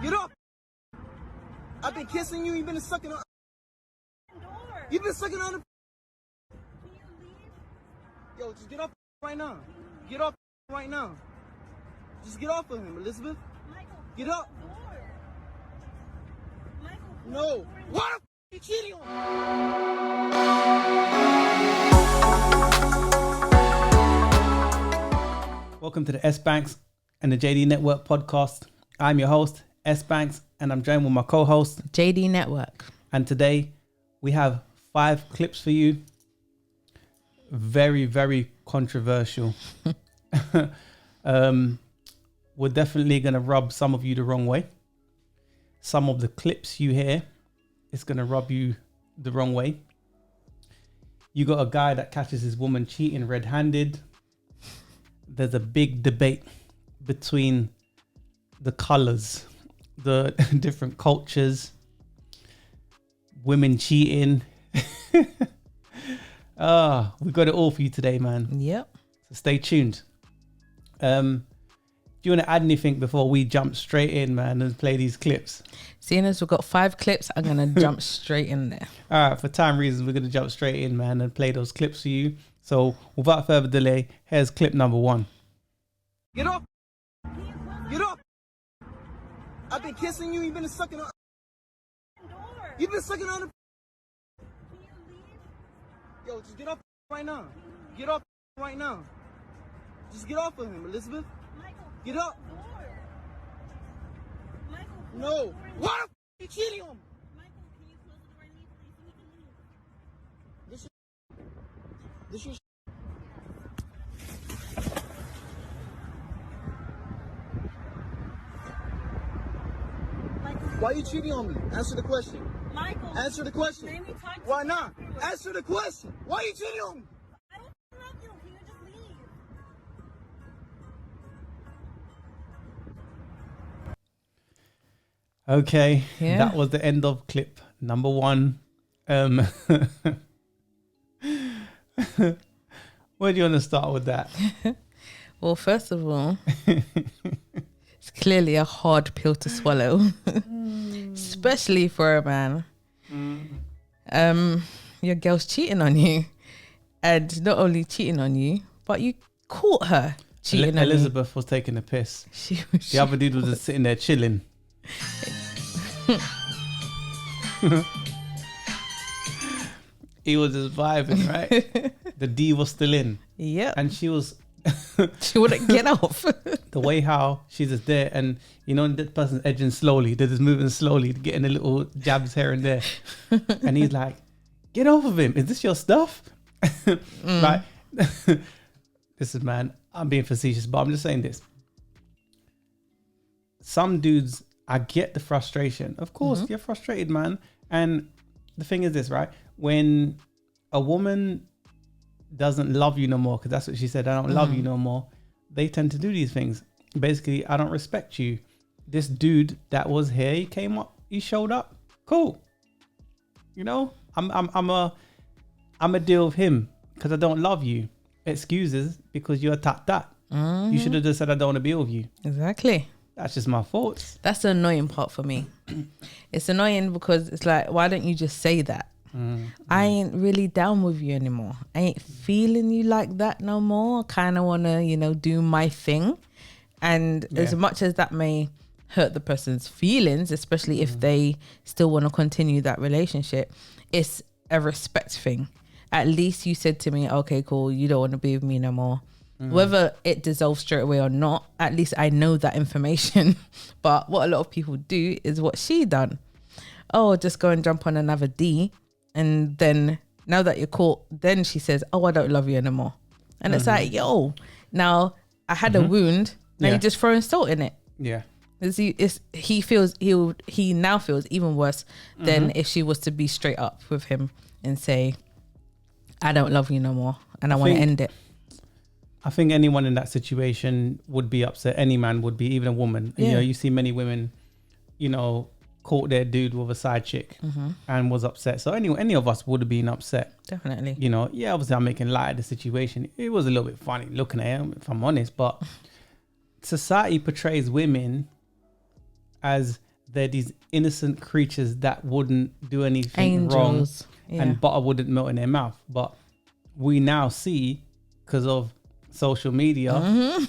Get up. I've been kissing you. You've been sucking on. You've been sucking on the. Can you leave? Yo, just get off right now. Get off right now. Just get off of him, Elizabeth. Michael, Get up. door. Michael, No. Why the f you cheating on me? Welcome to the S.Banks and the JD Network podcast. I'm your host, S.Banks, and I'm joined with my co-host, JD Network. And today we have 5 clips for you. Very, very controversial. We're definitely going to rub some of you the wrong way. Some of the clips you hear is going to rub you the wrong way. You got a guy that catches his woman cheating red-handed. There's a big debate between the colors, the different cultures, women cheating. We got it all for you today, man. Yep. So stay tuned. Do you want to add anything before we jump straight in, man, and play these clips? Seeing as we've got 5 clips, I'm going to jump straight in there. All right, for time reasons, we're going to jump straight in, man, and play those clips for you. So without further delay, here's clip number 1. Get off. Get off. I've been kissing you. You've been sucking on. door. You've been sucking on the. Can you leave? Yo, just get off right now. Get off right now. Just get off of him, Elizabeth. Michael, Get up. door. Michael, close No. the door and Why the f you cheating on me? Michael, can you close the door and leave, please? So we can leave. This your Michael, Why are you cheating on me? Answer the question. Michael, Answer the question. let me talk to Why you not? afterwards. Answer the question. Why are you cheating on me? I don't love you. Can you just leave? Okay, Yeah. that was the end of clip number 1. Where do you want to start with that? Well, first of all, it's clearly a hard pill to swallow, especially for a man. Your girl's cheating on you, and not only cheating on you, but you caught her cheating on Elizabeth was taking a piss. you. The other dude was just sitting there chilling. He was just vibing, right? The D was still in, Yep. and she was She wouldn't get off. the way how she's just there, and you know that person's edging slowly, they're just moving slowly, getting a little jabs here and there, and he's like, "Get off of him! Is this your stuff?" Right? This is, man, I'm being facetious, but I'm just saying this. Some dudes, I get the frustration. Of course, you're frustrated, man. And the thing is this, right? When a woman doesn't love you no more, because that's what she said, I don't love you no more, they tend to do these things. Basically, I don't respect you. This dude that was here, he came up, he showed up. Cool. You know, I'm a deal with him because I don't love you. Excuses because you're that. You should have just said I don't want to be with you. Exactly. That's just my thoughts. That's the annoying part for me. It's annoying because it's like, why don't you just say that? I ain't really down with you anymore. I ain't feeling you like that no more. I kind of want to, do my thing. And as much as that may hurt the person's feelings, especially if they still want to continue that relationship, it's a respect thing. At least you said to me, okay, cool, you don't want to be with me no more. Whether it dissolves straight away or not, at least I know that information. But what a lot of people do is what she done. Oh, just go and jump on another D. And then now that you're caught, then she says, oh, I don't love you anymore. And it's like, yo, now I had a wound. Now you're just throwing salt in it. Yeah. He now feels even worse than if she was to be straight up with him and say, I don't love you no more and I want to end it. I think anyone in that situation would be upset. Any man would be, even a woman. Yeah. You see many women, caught their dude with a side chick and was upset. So any of us would have been upset. Definitely. Obviously I'm making light of the situation. It was a little bit funny looking at him, if I'm honest, but society portrays women as they're these innocent creatures that wouldn't do anything wrong, Angels. Yeah. and butter wouldn't melt in their mouth. But we now see, because of social media,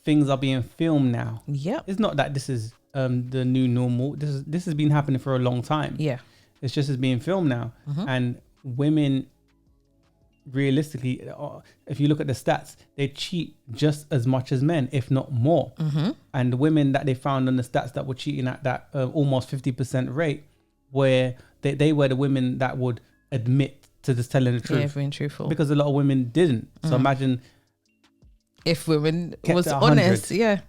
things are being filmed now. Yep. It's not that this is the new normal. This has been happening for a long time. Yeah. It's just as being filmed now. And women, realistically, if you look at the stats, they cheat just as much as men, if not more. And the women that they found on the stats that were cheating at that almost 50% rate, where they were the women that would admit to just telling the truth. Yeah, being truthful. Because a lot of women didn't. So imagine if women kept was it 100. honest, yeah.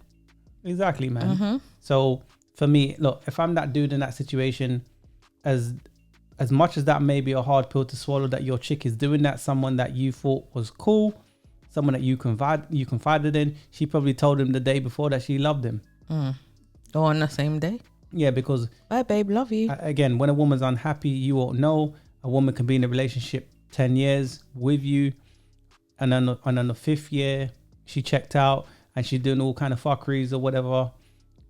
Exactly, man. So for me, look, if I'm that dude in that situation, as much as that may be a hard pill to swallow, that your chick is doing that, someone that you thought was cool, someone that you confided in, she probably told him the day before that she loved him. Or on the same day. Yeah, because Bye, babe, love you. again, when a woman's unhappy, you won't know. A woman can be in a relationship 10 years with you, and then on the 5th year, she checked out and she's doing all kind of fuckeries or whatever,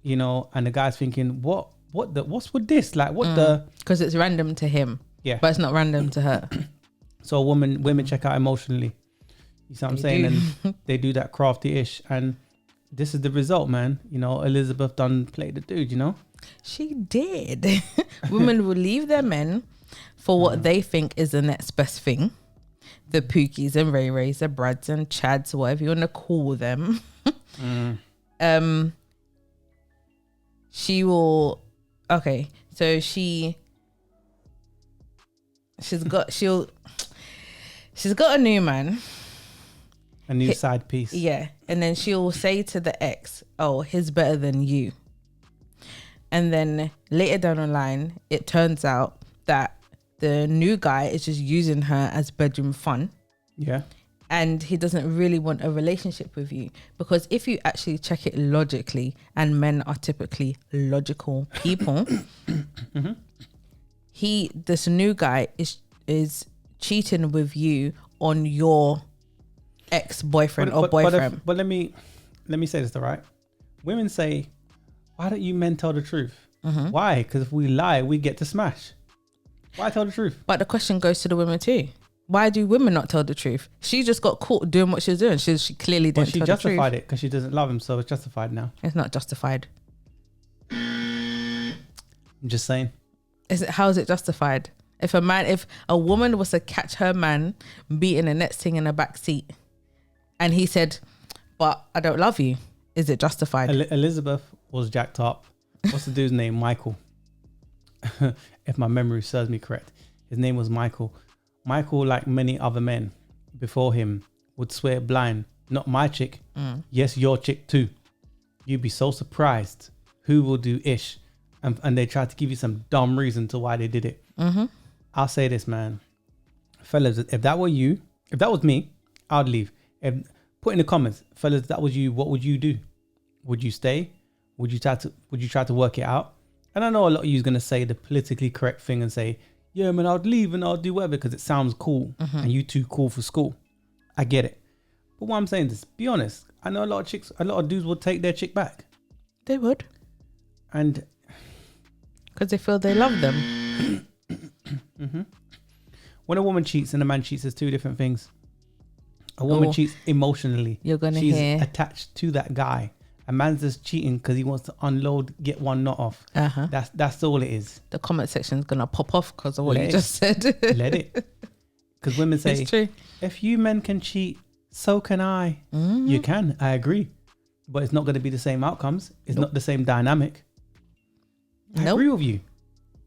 you know, and the guy's thinking, what's with this? Like, what the? Because it's random to him. Yeah. But it's not random to her. So women check out emotionally. You see what I'm They saying? do. And they do that crafty-ish. And this is the result, man. You know, Elizabeth done played the dude, you know? She did. Women will leave their men for what they think is the next best thing. The Pookies and Ray Rays, the Brads and Chads, whatever you want to call them. She will. Okay, so she's got a new man. A new side piece. Yeah, and then she'll say to the ex, "Oh, he's better than you." And then later down the line, it turns out that the new guy is just using her as bedroom fun. Yeah. And he doesn't really want a relationship with you. Because if you actually check it logically, and men are typically logical people, this new guy is cheating with you on your ex-boyfriend or boyfriend. But let me say this, all right? Women say, why don't you men tell the truth? Why? Because if we lie, we get to smash. Why tell the truth? But the question goes to the women too. Why do women not tell the truth? She just got caught doing what she was doing. She clearly didn't tell the truth. She justified it because she doesn't love him, so it's justified now. It's not justified. I'm just saying. How is it justified? If a woman was to catch her man beating the next thing in the back seat, and he said, "But I don't love you," is it justified? Elizabeth was jacked up. What's the dude's name? Michael. If my memory serves me correct, his name was Michael. Michael, like many other men before him, would swear blind. Not my chick. Yes, your chick too. You'd be so surprised who will do ish. And they try to give you some dumb reason to why they did it. I'll say this, man. Fellas, if that were you, if that was me, I'd leave. Put in the comments, fellas, if that was you, what would you do? Would you stay? Would you try to work it out? And I know a lot of you is going to say the politically correct thing and say, yeah, man, I'd leave and I'll do whatever because it sounds cool and you too cool for school. I get it. But what I'm saying is, be honest. I know a lot of dudes would take their chick back. They would. And because they feel they love them. When a woman cheats and a man cheats, there's two different things. A woman cheats emotionally. She's hear attached to that guy. A man's just cheating because he wants to unload, get one knot off. That's all it is. The comment section is gonna pop off because of what you just said. Let it. Because women say, it's true. If you men can cheat, so can I. You can. I agree. But it's not going to be the same outcomes. It's not the same dynamic. I agree with you.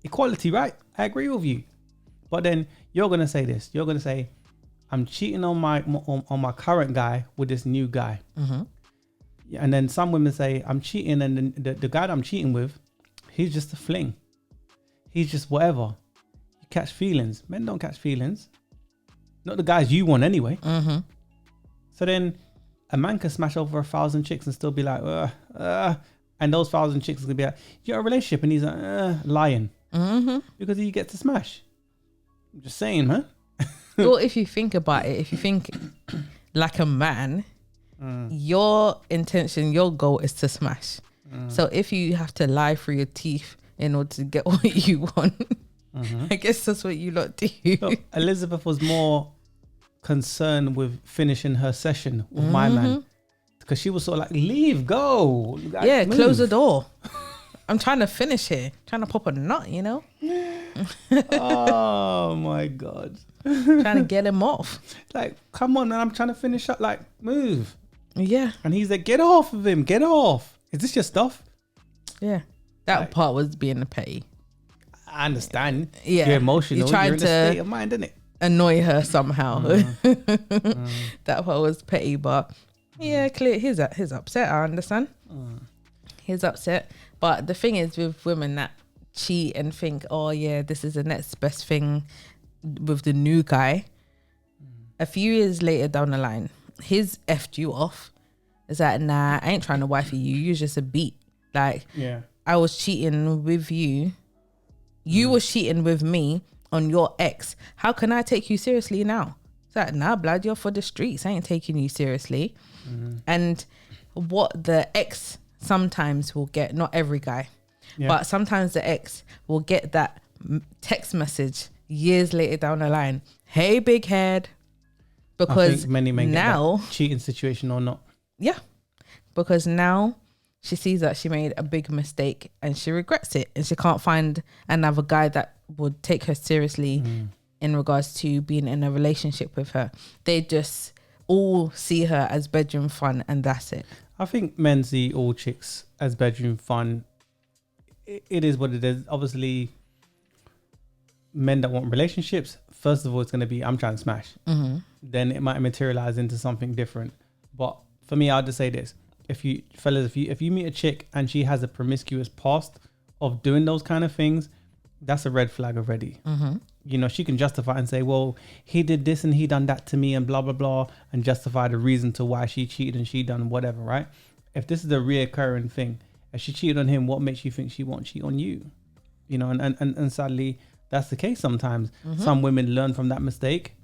Equality, right? I agree with you. But then you're going to say this. You're going to say, I'm cheating on my current guy with this new guy. And then some women say, I'm cheating, and the guy that I'm cheating with, he's just a fling. He's just whatever. You catch feelings. Men don't catch feelings. Not the guys you want anyway. So then a man can smash over 1,000 chicks and still be like, and those 1,000 chicks are going to be like, you're in a relationship, and he's like, lying. Because he gets to smash. I'm just saying, man. Well, if you think about it, if you think like a man, your intention, your goal is to smash. So if you have to lie through your teeth in order to get what you want, I guess that's what you lot do. Look, Elizabeth was more concerned with finishing her session with my man, because she was sort of like, leave, go. Like, Yeah, move. close the door. I'm trying to finish here. Trying to pop a nut, you know? Oh my God. Trying to get him off. Like, come on, man, I'm trying to finish up. Like, move. Yeah. And he's like, get off of him, get off. Is this your stuff? Yeah. That Like- part was being a petty. I understand. Yeah. You're emotional. You tried You're in to- a state of mind, isn't it? Annoy her somehow. That part was petty, but yeah, clear. He's upset. I understand. He's upset. But the thing is with women that cheat and think, oh yeah, this is the next best thing with the new guy. A few years later down the line, he's effed you off. It's like, nah, I ain't trying to wifey you. You're just a beat. Like, Yeah. I was cheating with you. You was cheating with me on your ex. How can I take you seriously now? It's like, nah, blood, you're for the streets. I ain't taking you seriously. And what the ex sometimes will get, not every guy, but sometimes the ex will get that text message years later down the line. Hey, big head. I Because think many men now, get that cheating situation or not. yeah, because now she sees that she made a big mistake and she regrets it, and she can't find another guy that would take her seriously in regards to being in a relationship with her. They just all see her as bedroom fun, and that's it. I think men see all chicks as bedroom fun. It is what it is. Obviously, men that want relationships, first of all, it's going to be, I'm trying to smash. Then it might materialize into something different. But for me, I'll just say this. If you meet a chick and she has a promiscuous past of doing those kind of things, that's a red flag already. You know, she can justify and say, well, he did this and he done that to me and blah, blah, blah, and justify the reason to why she cheated and she done whatever, right? If this is a reoccurring thing, if she cheated on him, what makes you think she won't cheat on you? You know, and sadly, that's the case sometimes. Some women learn from that mistake,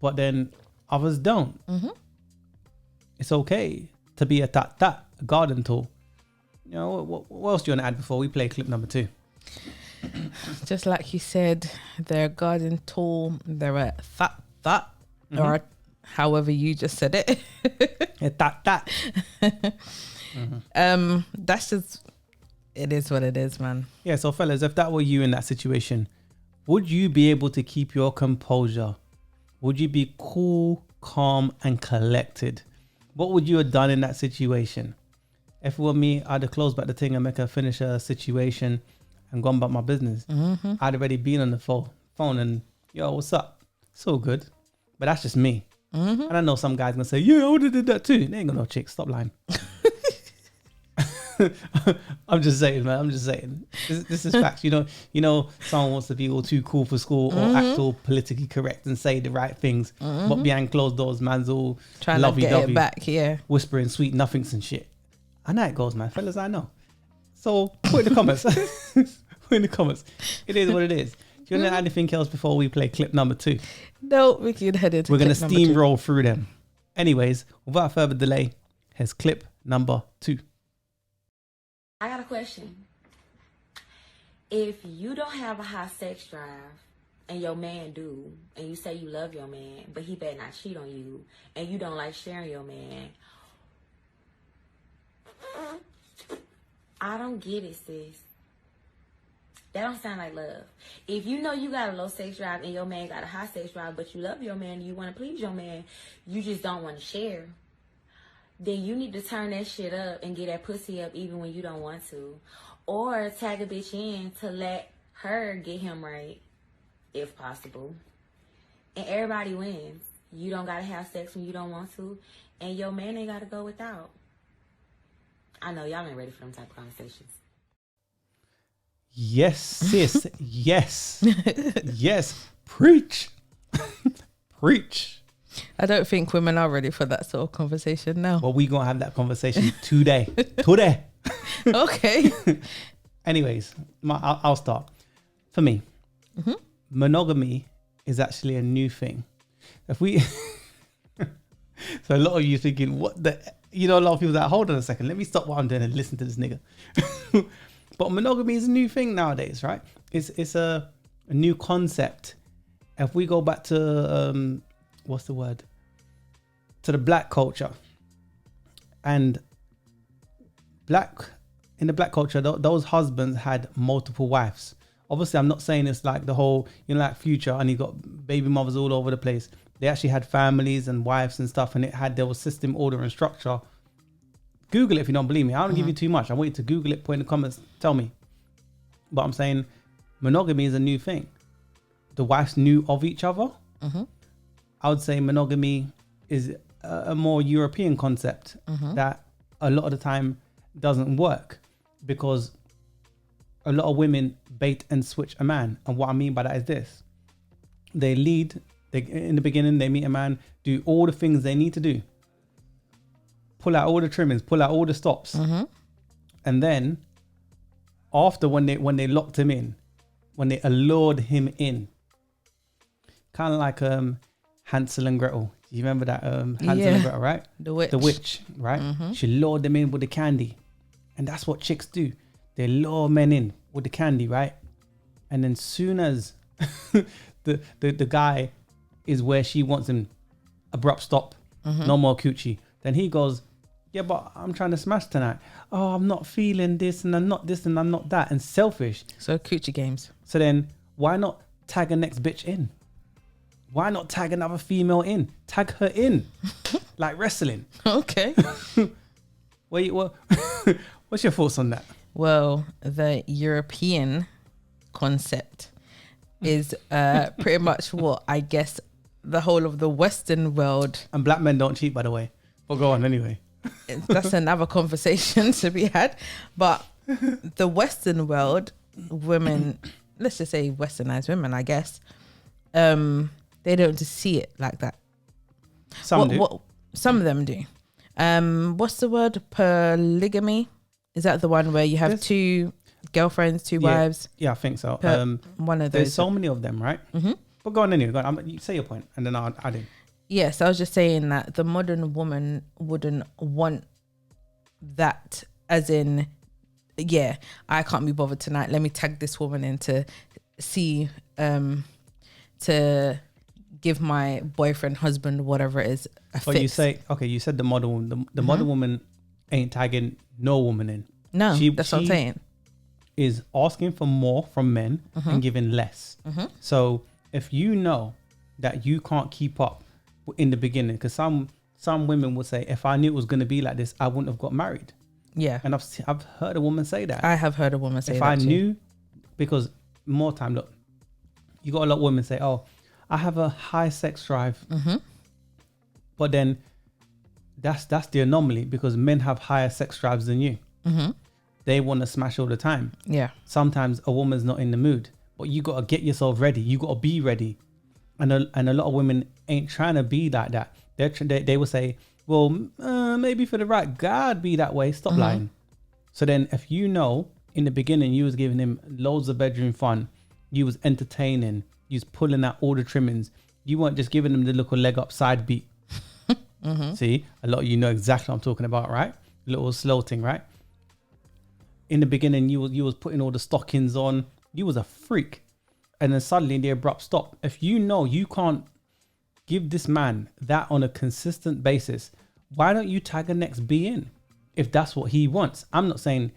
but then others don't. It's okay to be a garden tool. You know, what else do you want to add before we play clip number 2? Just like you said, they're a garden tool, they're a that, or however you just said it. That's just, it is what it is, man. Yeah, so fellas, if that were you in that situation, would you be able to keep your composure? Would you be cool, calm, and collected? What would you have done in that situation? If it were me, I'd have closed back the thing and make her finish a situation and gone about my business. I'd already been on the phone and, yo, what's up? It's all good. But that's just me. And I know some guys gonna say, yeah, I would have did that too. They ain't got no chick. Stop lying. I'm just saying, man. I'm just saying. This is facts. You know, someone wants to be all too cool for school or act all politically correct and say the right things, but behind closed doors, man's all Trying to get it back, yeah. whispering sweet nothings and shit. I know it goes, man. Fellas, I know. So put in the comments. Put in the comments. It is what it is. Do you want to add anything else before we play clip number 2? No, we can head into We're going to clip number 2. steamroll through them. Anyways, without further delay, here's clip number 2. I got a question. If you don't have a high sex drive and your man do, and you say you love your man, but he better not cheat on you, and you don't like sharing your man, I don't get it, sis. That don't sound like love. If you know you got a low sex drive and your man got a high sex drive, but you love your man and you want to please your man, you just don't want to share, then you need to turn that shit up and get that pussy up even when you don't want to. Or tag a bitch in to let her get him right, if possible. And everybody wins. You don't got to have sex when you don't want to, and your man ain't got to go without. I know y'all ain't ready for them type of conversations. Yes, sis. Yes. Yes. Preach. Preach. I don't think women are ready for that sort of conversation now. Well, we going to have that conversation today. Today. Okay. Anyways, I'll start. For me, monogamy is actually a new thing. If we So a lot of you thinking, what the, you know, a lot of people that, hold on a second, let me stop what I'm doing and listen to this nigga. But monogamy is a new thing nowadays, right? It's a new concept. If we go back to, what's the word? To the black culture. And in the black culture, those husbands had multiple wives. Obviously, I'm not saying it's like the whole, you know, like Future, and he got baby mothers all over the place. They actually had families and wives and stuff, and there was system, order, and structure. Google it if you don't believe me. I don't give you too much. I want you to Google it, put in the comments, tell me. But I'm saying monogamy is a new thing. The wives knew of each other. I would say monogamy is a more European concept that a lot of the time doesn't work, because a lot of women bait and switch a man. And what I mean by that is this: in the beginning, they meet a man, do all the things they need to do, pull out all the trimmings, pull out all the stops, and then after, when they locked him in, when they allured him in, kind of like Hansel and Gretel. You remember that Hansel and Gretel, right? The witch, right? She lured them in with the candy. And that's what chicks do. They lure men in with the candy, right? And then soon as the guy is where she wants him, abrupt stop, no more coochie. Then he goes, yeah, but I'm trying to smash tonight. Oh, I'm not feeling this, and I'm not this, and I'm not that, and selfish. So coochie games. So then why not tag a next bitch in? Why not tag another female in? Tag her in, like wrestling. Okay. What's your thoughts on that? Well, the European concept is pretty much what I guess the whole of the Western world. And black men don't cheat, by the way. But go on anyway. That's another conversation to be had. But the Western world, women, let's just say westernized women, I guess, they don't just see it like that. Some do. Some of them do. What's the word? Polygamy? Is that the one where you have two girlfriends, two wives? Yeah, I think so. One of those. There's so many of them, right? But go on anyway. Go on. You say your point, and then I'll add in. Yes, I was just saying that the modern woman wouldn't want that, as in, yeah, I can't be bothered tonight. Let me tag this woman in to see, to give my boyfriend, husband, whatever it is, a fix. You said the modern woman ain't tagging no woman in. No, that's what I'm saying. Is asking for more from men and giving less. So if you know that you can't keep up in the beginning, because some women will say, if I knew it was going to be like this, I wouldn't have got married. Yeah. And I've heard a woman say that. I have heard a woman say that. If I knew, because more time, look, you got a lot of women say, oh, I have a high sex drive. But then that's the anomaly, because men have higher sex drives than you. They want to smash all the time. Yeah. Sometimes a woman's not in the mood, but you got to get yourself ready. You got to be ready. And a lot of women ain't trying to be like that. They will say, well, maybe for the right guy, I'd be that way. Stop lying. So then if you know in the beginning you was giving him loads of bedroom fun, you was entertaining, you was pulling out all the trimmings, you weren't just giving him the little leg up side beat. See, a lot of you know exactly what I'm talking about, right? Little slow thing, right? In the beginning, you was putting all the stockings on. You was a freak. And then suddenly the abrupt stop. If you know you can't give this man that on a consistent basis, why don't you tag a next B in? If that's what he wants. I'm not saying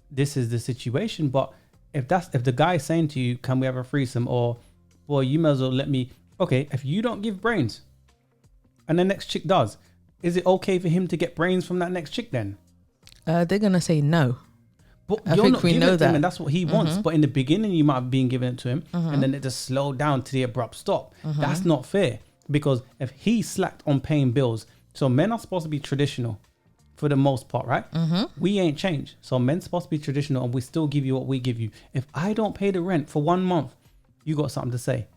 this is the situation, but if the guy is saying to you, can we have a threesome? Or, boy, you might as well let me. Okay, if you don't give brains and the next chick does, is it okay for him to get brains from that next chick then? They're going to say no. But I think we know that. And that's what he wants. But in the beginning, you might have been giving it to him. And then it just slowed down to the abrupt stop. That's not fair. Because if he slacked on paying bills, so men are supposed to be traditional for the most part, right? We ain't changed. So men's supposed to be traditional and we still give you what we give you. If I don't pay the rent for 1 month, you got something to say.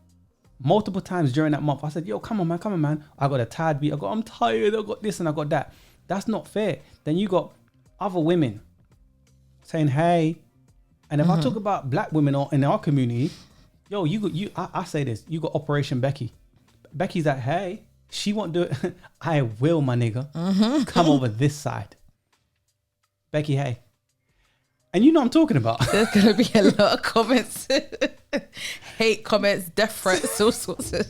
Multiple times during that month, I said, yo, come on, man. I got a tired beat. I'm tired. I got this and I got that. That's not fair. Then you got other women saying, hey. And if I talk about black women in our community, yo, I say this, you got Operation Becky. Becky's like, hey, She won't do it. I will, my nigga. Come over this side. Becky, hey. And you know what I'm talking about. There's going to be a lot of comments. Hate comments, death threats, all sorts of...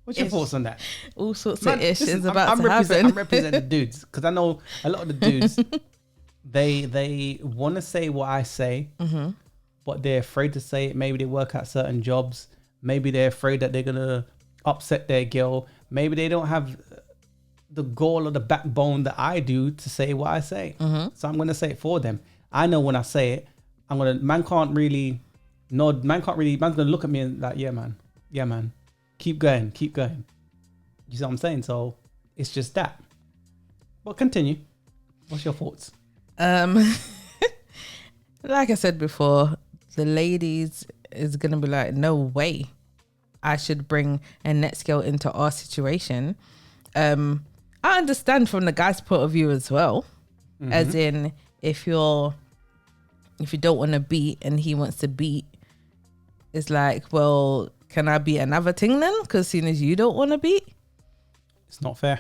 What's your thoughts on that? All sorts of ish is about I'm to happen. I'm representing the dudes because I know a lot of the dudes, they want to say what I say, but they're afraid to say it. Maybe they work at certain jobs. Maybe they're afraid that they're going to upset their girl. Maybe they don't have the gall or the backbone that I do to say what I say. So I'm going to say it for them. I know when I say it, man's going to look at me and like, yeah, man. Keep going. You see what I'm saying? So it's just that. But continue. What's your thoughts? Like I said before, the ladies is going to be like, no way I should bring a net scale into our situation. I understand from the guy's point of view as well. As in, if you don't want to beat and he wants to beat, it's like, well, can I beat another thing then? Because seeing as you don't want to beat, it's not fair.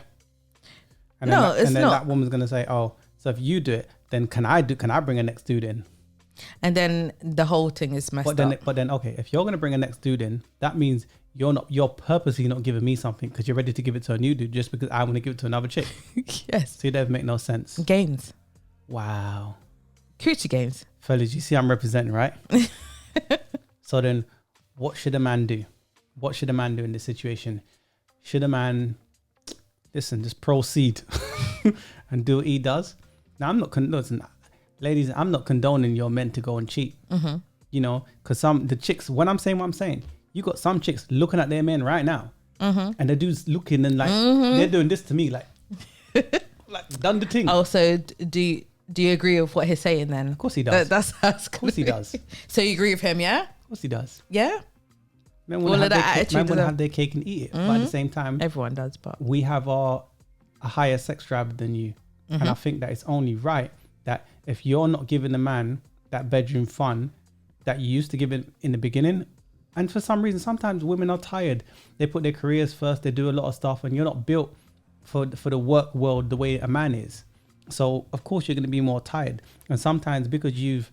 And no, it's not. And then that woman's gonna say, "Oh, so if you do it, then can I bring a next dude in?" And then the whole thing is messed up. But then, okay, if you're gonna bring a next dude in, that means you're purposely not giving me something because you're ready to give it to a new dude just because I want to give it to another chick. Yes. So it doesn't make no sense. Games. Wow. Coochie games. Fellas, you see I'm representing, right? So then, what should a man do? What should a man do in this situation? Should a man, just proceed and do what he does? Now, ladies, I'm not condoning your men to go and cheat. You know, because the chicks, when I'm saying what I'm saying, you got some chicks looking at their men right now. And the dude's looking and like, they're doing this to me, like done the thing. Oh, so do you agree with what he's saying then? Of course he does. Of course he does. So you agree with him, yeah? Of course he does. Yeah? Men want to have their cake and eat it. But at the same time, everyone does, but we have a higher sex drive than you. And I think that it's only right that if you're not giving the man that bedroom fun that you used to give it in the beginning, and for some reason, sometimes women are tired. They put their careers first. They do a lot of stuff and you're not built for the work world the way a man is. So, of course, you're going to be more tired. And sometimes because you've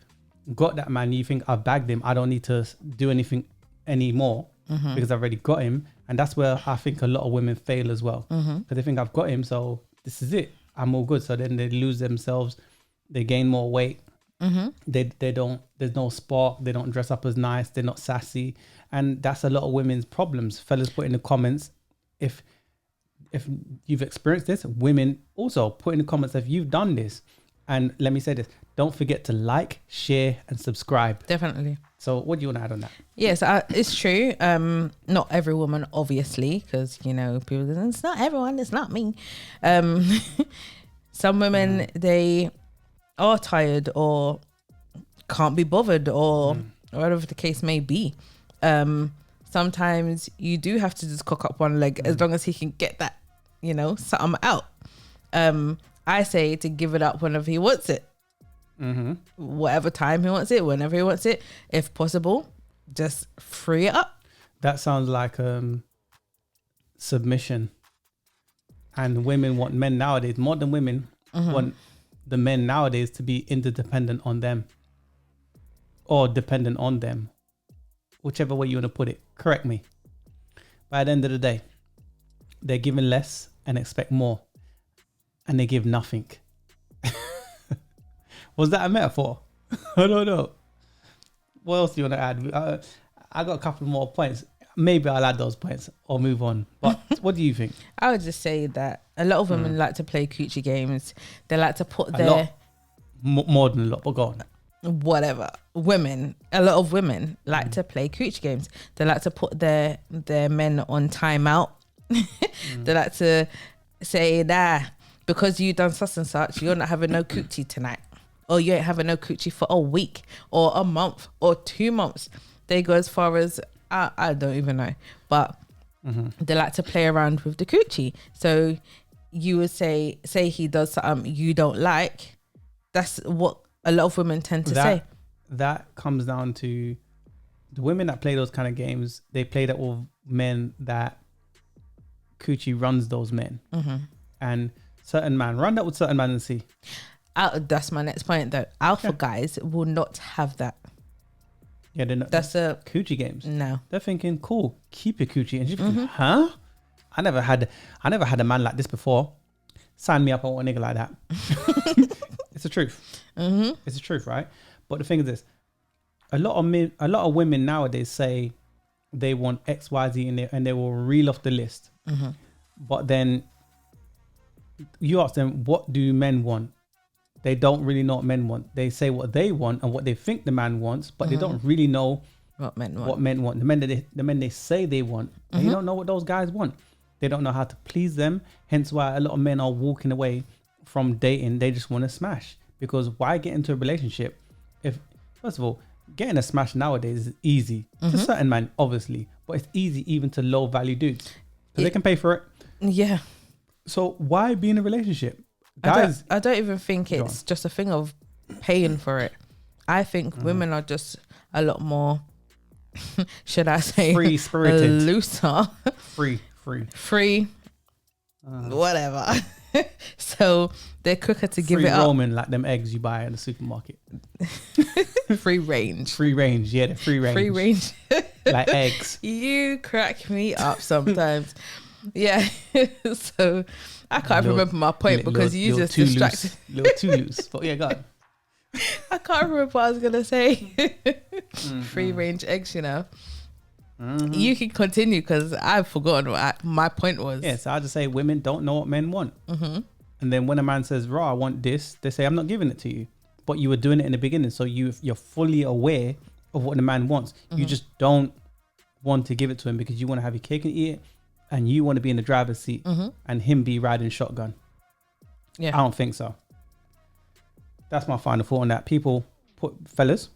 got that man, you think, I've bagged him. I don't need to do anything anymore because I've already got him. And that's where I think a lot of women fail as well. Because they think, I've got him, so this is it. I'm all good. So then they lose themselves. They gain more weight. They don't, there's no spark. They don't dress up as nice. They're not sassy. And that's a lot of women's problems. Fellas, put in the comments if you've experienced this. Women also put in the comments if you've done this. And let me say this, don't forget to like, share and subscribe. Definitely. So what do you want to add on that? Yes, it's true. Not every woman, obviously, because, you know, people say, it's not everyone, it's not me. Some women, they are tired or can't be bothered or whatever the case may be. Sometimes you do have to just cock up one leg as long as he can get that, you know, something out. I say to give it up whenever he wants it. Whatever time he wants it, whenever he wants it, if possible, just free it up. That sounds like submission. And women want men nowadays, modern women want the men nowadays to be interdependent on them or dependent on them, whichever way you want to put it. Correct me. By the end of the day, they're given less and expect more, and they give nothing. Was that a metaphor? I don't know. What else do you want to add? I got a couple more points. Maybe I'll add those points or move on. But what do you think? I would just say that a lot of women like to play coochie games. They like to put more than a lot, but go on. Whatever. A lot of women like to play coochie games. They like to put their men on timeout. They like to say, nah, because you done such and such, you're not having no coochie tonight. Or you ain't having no coochie for a week or a month or 2 months. They go as far as, I don't even know. But they like to play around with the coochie. So you would say he does something you don't like. That's what a lot of women tend to say. That comes down to the women that play those kind of games. They play that with men that coochie runs those men. And certain man, run that with certain man and see. That's my next point though. Alpha guys will not have that. Yeah, they're not. That's a coochie games. No. They're thinking, cool, keep your coochie. And you're thinking, huh? I never had a man like this before. Sign me up, I want a nigga like that. It's the truth. It's the truth, right? But the thing is this: a lot of women nowadays say they want X, Y, Z, and they will reel off the list. But then you ask them, what do men want? They don't really know what men want. They say what they want and what they think the man wants, but they don't really know what men want. The men they say they want, and you don't know what those guys want. They don't know how to please them. Hence why a lot of men are walking away from dating. They just want to smash. Because why get into a relationship if, first of all, getting a smash nowadays is easy to certain men, obviously, but it's easy even to low value dudes. So they can pay for it. Yeah. So why be in a relationship? Guys, I don't even think it's just a thing of paying for it. I think women are just a lot more, should I say, free spirited, looser, free, whatever. So they're quicker to give it up. Roman, like them eggs you buy at the supermarket. Free range. Free range, yeah, the free range. Free range. Like eggs. You crack me up sometimes. Yeah. So I can't remember my point because you just distracted. A little too loose. But yeah, go on. I can't remember what I was going to say. Free range eggs, you know. You can continue because I've forgotten what my point was. Yeah, so I just say women don't know what men want. And then when a man says, "Raw, I want this," they say, "I'm not giving it to you." But you were doing it in the beginning, so you're fully aware of what the man wants. You just don't want to give it to him because you want to have your cake and eat it, and you want to be in the driver's seat and him be riding shotgun. Yeah, I don't think so. That's my final thought on that. Fellas,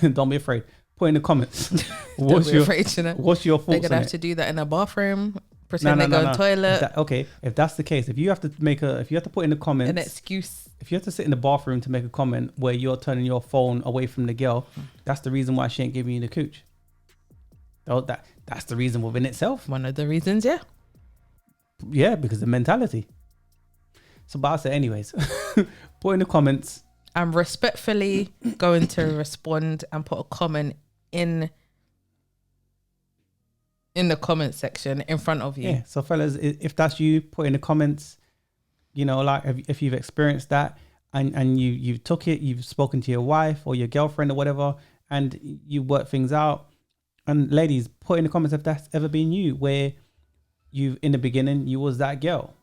don't be afraid. Put in the comments. What's your thoughts? They're gonna have to do that in a bathroom. Pretend they go in the toilet. Okay, if that's the case, if you have to put in the comments an excuse, if you have to sit in the bathroom to make a comment where you're turning your phone away from the girl, that's the reason why she ain't giving you the cooch. That's the reason within itself. One of the reasons, yeah. Yeah, because the mentality. So, but I'll say anyways, put in the comments. I'm respectfully going to respond and put a comment in the comment section in front of you. Yeah. So fellas, if that's you, put in the comments, you know, like if you've experienced that and you took it, you've spoken to your wife or your girlfriend or whatever, and you work things out. And ladies, put in the comments if that's ever been you, where in the beginning, you was that girl.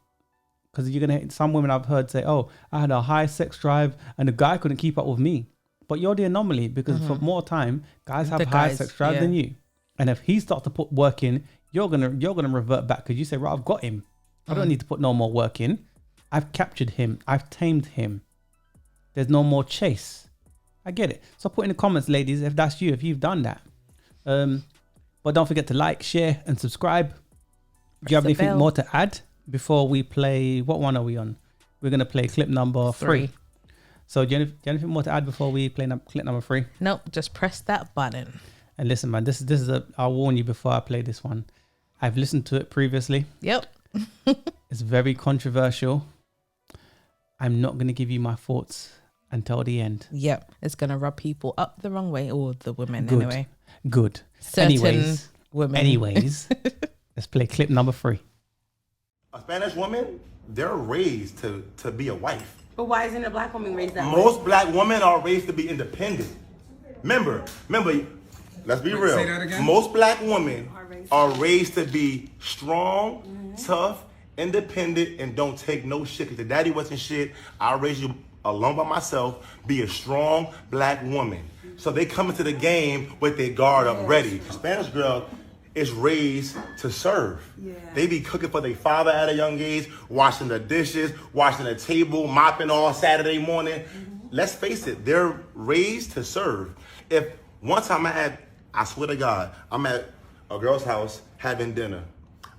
Because some women I've heard say, "Oh, I had a high sex drive and the guy couldn't keep up with me." But you're the anomaly because for more time, guys have high sex drive than you. And if he starts to put work in, you're gonna revert back because you say, "Right, I've got him. I don't need to put no more work in. I've captured him. I've tamed him. There's no more chase." I get it. So put in the comments, ladies, if that's you, if you've done that. But don't forget to like, share, and subscribe. Do you have anything more to add before we play? What one are we on? We're gonna play clip number 3. So do you have anything more to add before we play clip number 3? Nope, just press that button. And listen, man, this is I'll warn you before I play this one. I've listened to it previously. Yep. It's very controversial. I'm not going to give you my thoughts until the end. Yep. It's going to rub people up the wrong way, or the women anyway. Good. Certain women. Anyways, let's play clip number 3. A Spanish woman, they're raised to be a wife. But why isn't a black woman raised that way? Most black women are raised to be independent. Remember, let's be real. Say that again? Most black women are raised to be strong, tough, independent, and don't take no shit. Because the daddy wasn't shit. I raised you alone by myself. Be a strong black woman. So they come into the game with their guard up ready. Spanish girl is raised to serve. Yeah. They be cooking for their father at a young age, washing the dishes, washing the table, mopping all Saturday morning. Let's face it, they're raised to serve. If one time I swear to God, I'm at a girl's house having dinner.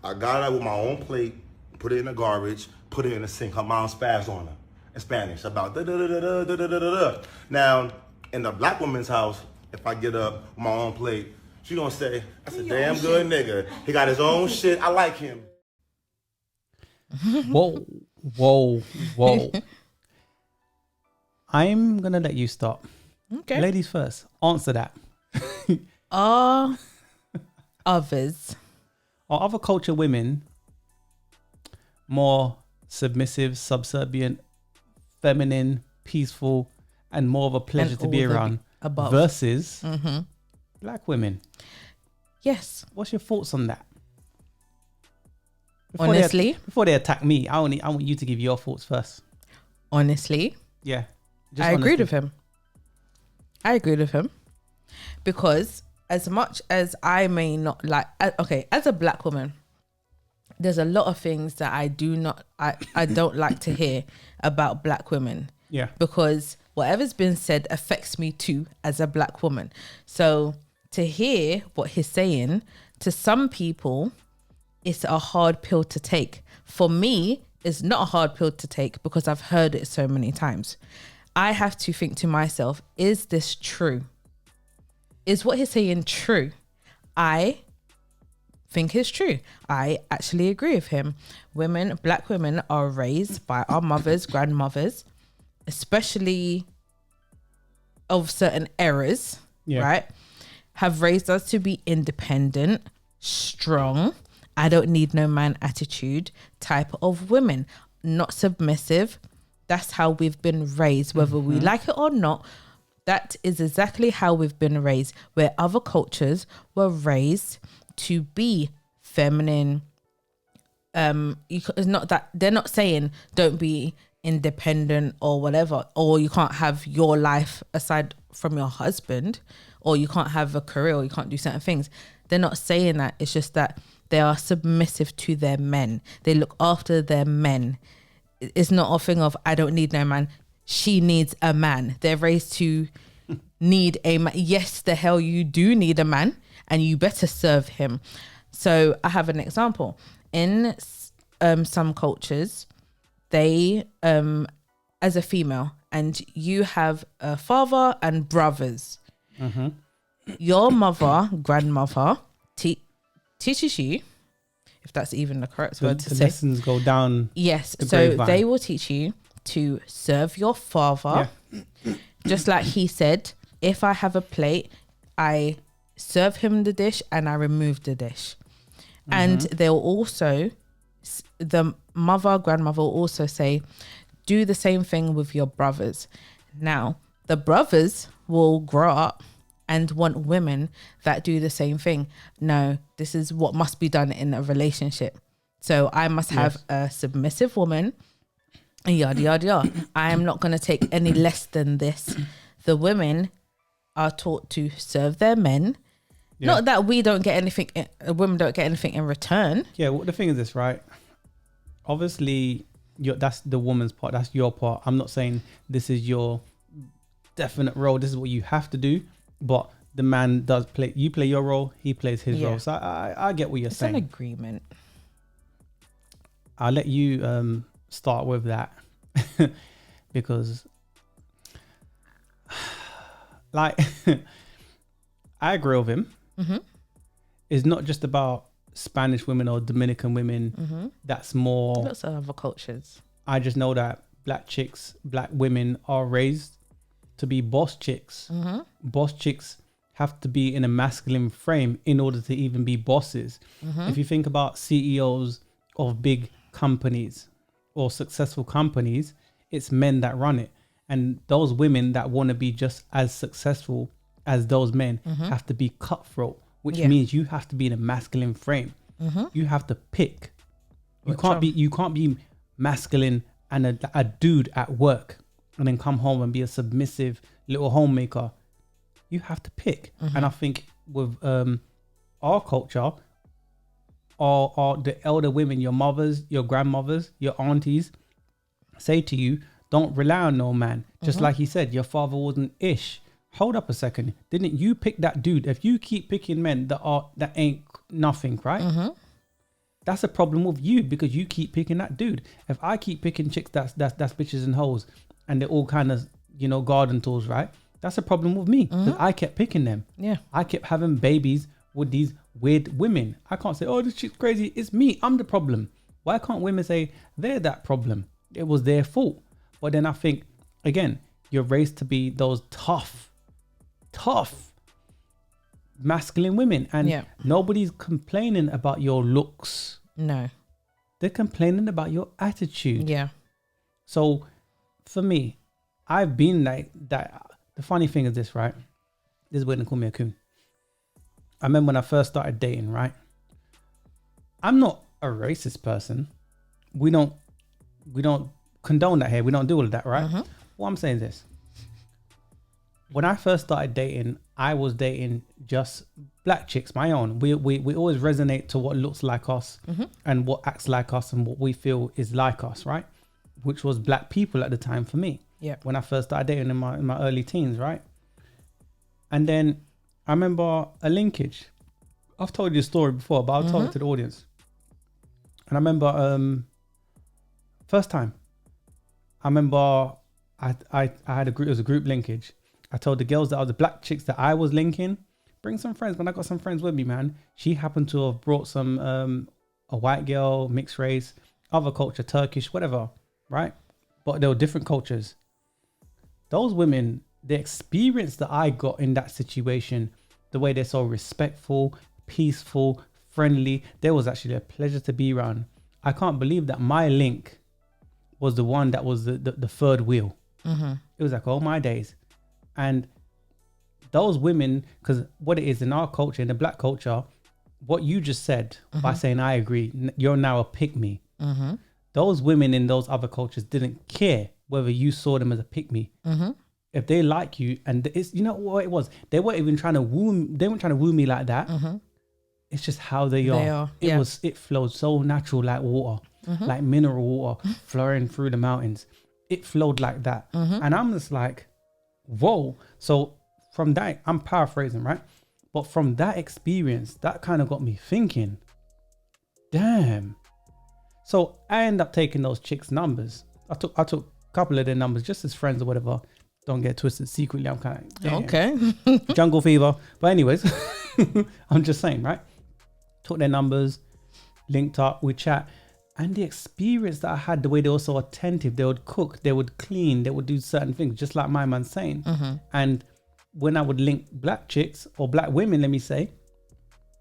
I got up with my own plate, put it in the garbage, put it in the sink. Her mom spazzed on her in Spanish about da-da-da-da-da-da-da-da-da. Now, in the black woman's house, if I get up with my own plate, she gonna say, "That's a damn good nigga. He got his own shit. I like him." Whoa. I'm going to let you start. Okay. Ladies first. Answer that. Are others Are other culture women more submissive, subservient, feminine, peaceful, and more of a pleasure to be around above versus black women? Yes. What's your thoughts on that? Honestly, before they attack me, I want you to give your thoughts first. Honestly, Yeah, I agree with him. Because as much as I may not like, okay, as a black woman, there's a lot of things that I don't like to hear about black women. Yeah. Because whatever's been said affects me too as a black woman. So to hear what he's saying, to some people, it's a hard pill to take. For me, it's not a hard pill to take because I've heard it so many times. I have to think to myself, is this true? Is what he's saying true? I think it's true. I actually agree with him. Black women are raised by our mothers, grandmothers, especially of certain eras, right? Have raised us to be independent, strong, I don't need no man attitude type of women, not submissive. That's how we've been raised, whether we like it or not. That is exactly how we've been raised, where other cultures were raised to be feminine. It's not that they're not saying don't be independent or whatever, or you can't have your life aside from your husband, or you can't have a career, or you can't do certain things. They're not saying that. It's just that they are submissive to their men. They look after their men. It's not a thing of, I don't need no man. She needs a man. They're raised to need a man. Yes, the hell you do need a man, and you better serve him. So I have an example. In some cultures, they, as a female, and you have a father and brothers. Your mother, grandmother, teaches you, if that's even the correct word to say. The lessons go down. Yes, so they will teach you to serve your father. Yeah. Just like he said, if I have a plate, I serve him the dish and I remove the dish. And they'll also, the mother, grandmother will also say, do the same thing with your brothers. Now, the brothers will grow up and want women that do the same thing. No, this is what must be done in a relationship. So I must have a submissive woman, and yada, yada, yada. I am not going to take any less than this. The women are taught to serve their men. Yeah. Not that we don't get anything, women don't get anything in return. Yeah, well, the thing is this, right? Obviously, that's the woman's part. That's your part. I'm not saying this is your definite role. This is what you have to do. But the man does play. You play your role. He plays his role. So I get what you're saying. It's an agreement. I'll let you start with that because, like, I agree with him. It's not just about Spanish women or Dominican women. That's more. Lots of other cultures. I just know that black women are raised to be boss chicks. Boss chicks have to be in a masculine frame in order to even be bosses. If you think about CEOs of big companies or successful companies, it's men that run it. And those women that want to be just as successful as those men have to be cutthroat, which means you have to be in a masculine frame. You have to pick. You can't be masculine and a dude at work and then come home and be a submissive little homemaker. You have to pick. And I think with our culture, or the elder women, your mothers, your grandmothers, your aunties, say to you, don't rely on no man. Just like he said, your father wasn't ish. Hold up a second. Didn't you pick that dude? If you keep picking men that ain't nothing, right? That's a problem with you because you keep picking that dude. If I keep picking chicks that's bitches and hoes and they're all kind of, garden tools, right? That's a problem with me because I kept picking them. Yeah. I kept having babies with these weird women. I can't say, oh, this chick's crazy. It's me. I'm the problem. Why can't women say they're that problem? It was their fault. But then I think, again, you're raised to be those tough, masculine women. And nobody's complaining about your looks. No. They're complaining about your attitude. Yeah. So for me, I've been like that. The funny thing is this, right? This is when they call me a coon. I remember when I first started dating, right? I'm not a racist person. We don't condone that here. We don't do all of that, right? Mm-hmm. What I'm saying is this. When I first started dating, I was dating just black chicks, my own. We always resonate to what looks like us and what acts like us and what we feel is like us, right? Which was black people at the time for me. Yeah. When I first started dating in my early teens, right? And then I remember a linkage. I've told you a story before, but I'll tell it to the audience. And I remember first time. I remember I had a group. It was a group linkage. I told the girls that I was the black chicks that I was linking, bring some friends. When I got some friends with me, man, she happened to have brought some a white girl, mixed race, other culture, Turkish, whatever, right? But there were different cultures. Those women, the experience that I got in that situation, the way they're so respectful, peaceful, friendly, there was actually a pleasure to be around. I can't believe that my link was the one that was the third wheel. It was like, oh my days. And those women, because what it is in our culture, in the black culture, what you just said by saying I agree, you're now a pick me. Those women in those other cultures didn't care whether you saw them as a pick me. If they like you, and it's, you know what it was, they weren't even trying to woo. They weren't trying to woo me like that. It's just how they are. It flowed so natural, like water, like mineral water flowing through the mountains. It flowed like that, and I'm just like, whoa. So from that, I'm paraphrasing, right? But from that experience, that kind of got me thinking, damn. So I end up taking those chicks' numbers. I took a couple of their numbers just as friends or whatever. Don't get twisted. Secretly, I'm kind of, damn. Okay. Jungle fever. But anyways, I'm just saying, right? Took their numbers, linked up, we chat. And the experience that I had, the way they were so attentive, they would cook, they would clean, they would do certain things, just like my man's saying. And when I would link black chicks or black women, let me say,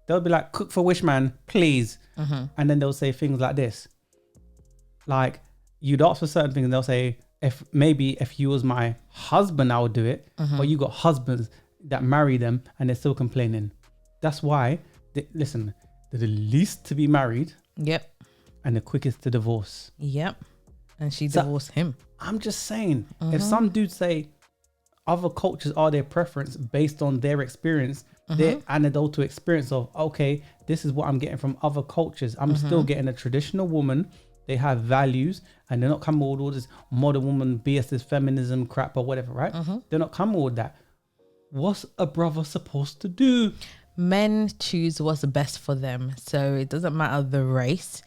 they'll be like, cook for wish man, please. And then they'll say things like this. Like, you'd ask for certain things and they'll say, if you was my husband, I would do it. But you got husbands that marry them and they're still complaining. That's why, listen, they're the least to be married. Yep. And the quickest to divorce. Yep. And she divorced him. I'm just saying, if some dudes say other cultures are their preference based on their experience, their anecdotal experience of, okay, this is what I'm getting from other cultures. I'm still getting a traditional woman. They have values and they're not coming with all this modern woman BS, this feminism crap or whatever, right? They're not coming with that. What's a brother supposed to do? Men choose what's best for them. So it doesn't matter the race.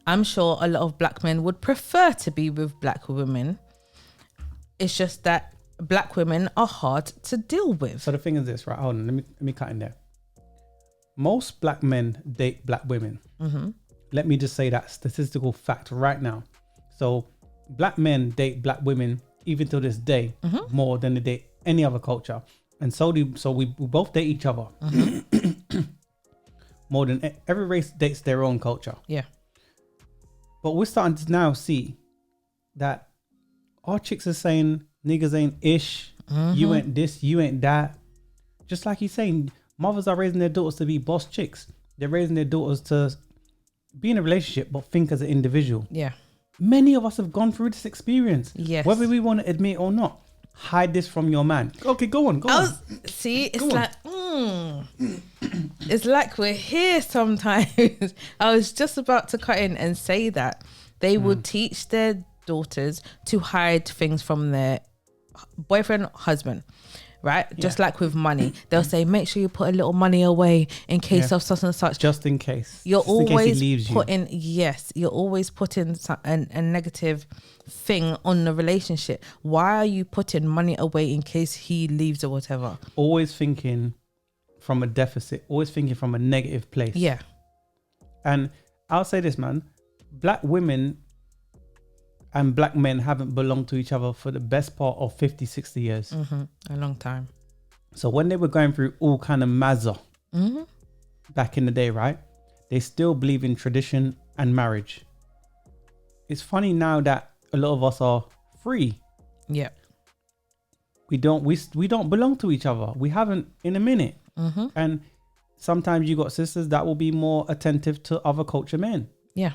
I'm sure a lot of black men would prefer to be with black women. It's just that black women are hard to deal with. So the thing is this, right? Hold on, let me cut in there. Most black men date black women. Let me just say that statistical fact right now. So black men date black women even to this day more than they date any other culture. And so we both date each other. More than every race dates their own culture. Yeah. But we're starting to now see that our chicks are saying niggas ain't ish, you ain't this, you ain't that. Just like he's saying, mothers are raising their daughters to be boss chicks. They're raising their daughters to be in a relationship but think as an individual. Yeah. Many of us have gone through this experience. Yes. Whether we want to admit it or not. Hide this from your man. Okay, go on. See, it's like, it's like we're here sometimes. I was just about to cut in and say that they would teach their daughters to hide things from their boyfriend, husband, right? Yeah. Just like with money. They'll say, make sure you put a little money away in case of such and such. Just in case. You're just always putting, you're always putting a negative thing on the relationship. Why are you putting money away in case he leaves or whatever? Always thinking from a deficit, always thinking from a negative place. Yeah. And I'll say this, man, black women and black men haven't belonged to each other for the best part of 50, 60 years. A long time. So when they were going through all kind of mazza back in the day, right? They still believe in tradition and marriage. It's funny now that a lot of us are free. Yeah. We don't belong to each other. We haven't in a minute. And sometimes you got sisters that will be more attentive to other culture men. Yeah.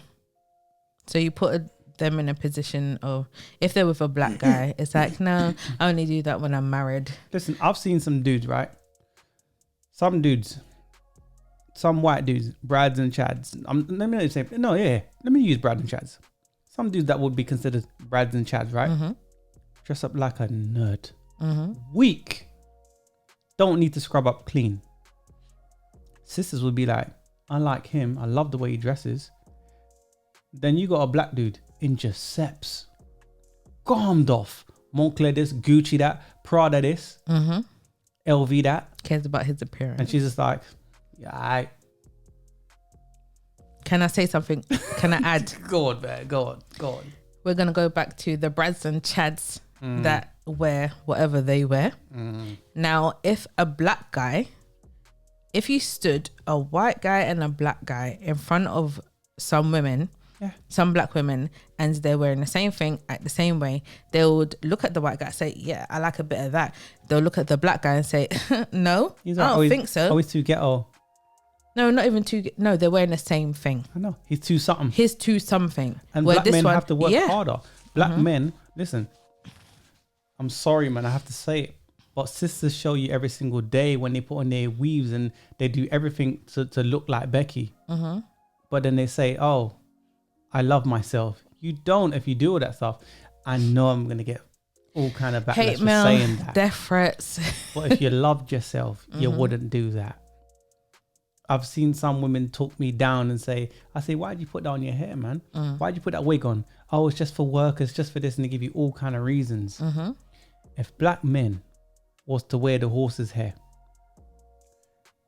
So you put them in a position of, if they're with a black guy, it's like, no, I only do that when I'm married. Listen, I've seen some dudes, right? Some white dudes, Brads and Chads. Let me use Brad and Chads. Some dudes that would be considered Brads and Chads, right? Dress up like a nerd. Weak. Don't need to scrub up clean. Sisters would be like, I like him. I love the way he dresses. Then you got a black dude in Giuseppe's. Gommed off. Moncler this, Gucci that, Prada this, LV that. Cares about his appearance. And she's just like, yeah, Can I say something? Can I add? Go on, man. Go on. We're going to go back to the Brads and Chads that wear whatever they wear. Now, if you stood a white guy and a black guy in front of some women, some black women, and they're wearing the same thing, act the same way, they would look at the white guy and say, yeah, I like a bit of that. They'll look at the black guy and say, no, I don't think so. Always too ghetto. No, not even too. No, they're wearing the same thing. I know. He's too something. He's too something. And black men have to work harder. Black men, listen, I'm sorry, man, I have to say it, but sisters show you every single day when they put on their weaves and they do everything to look like Becky. But then they say, oh, I love myself. You don't if you do all that stuff. I know I'm going to get all kind of backlash hate for mail, saying that. death threats. But if you loved yourself, you wouldn't do that. I've seen some women talk me down and say, why'd you put that on your hair, man? Why'd you put that wig on? Oh, it's just for work. It's just for this. And they give you all kind of reasons. If black men was to wear the horse's hair,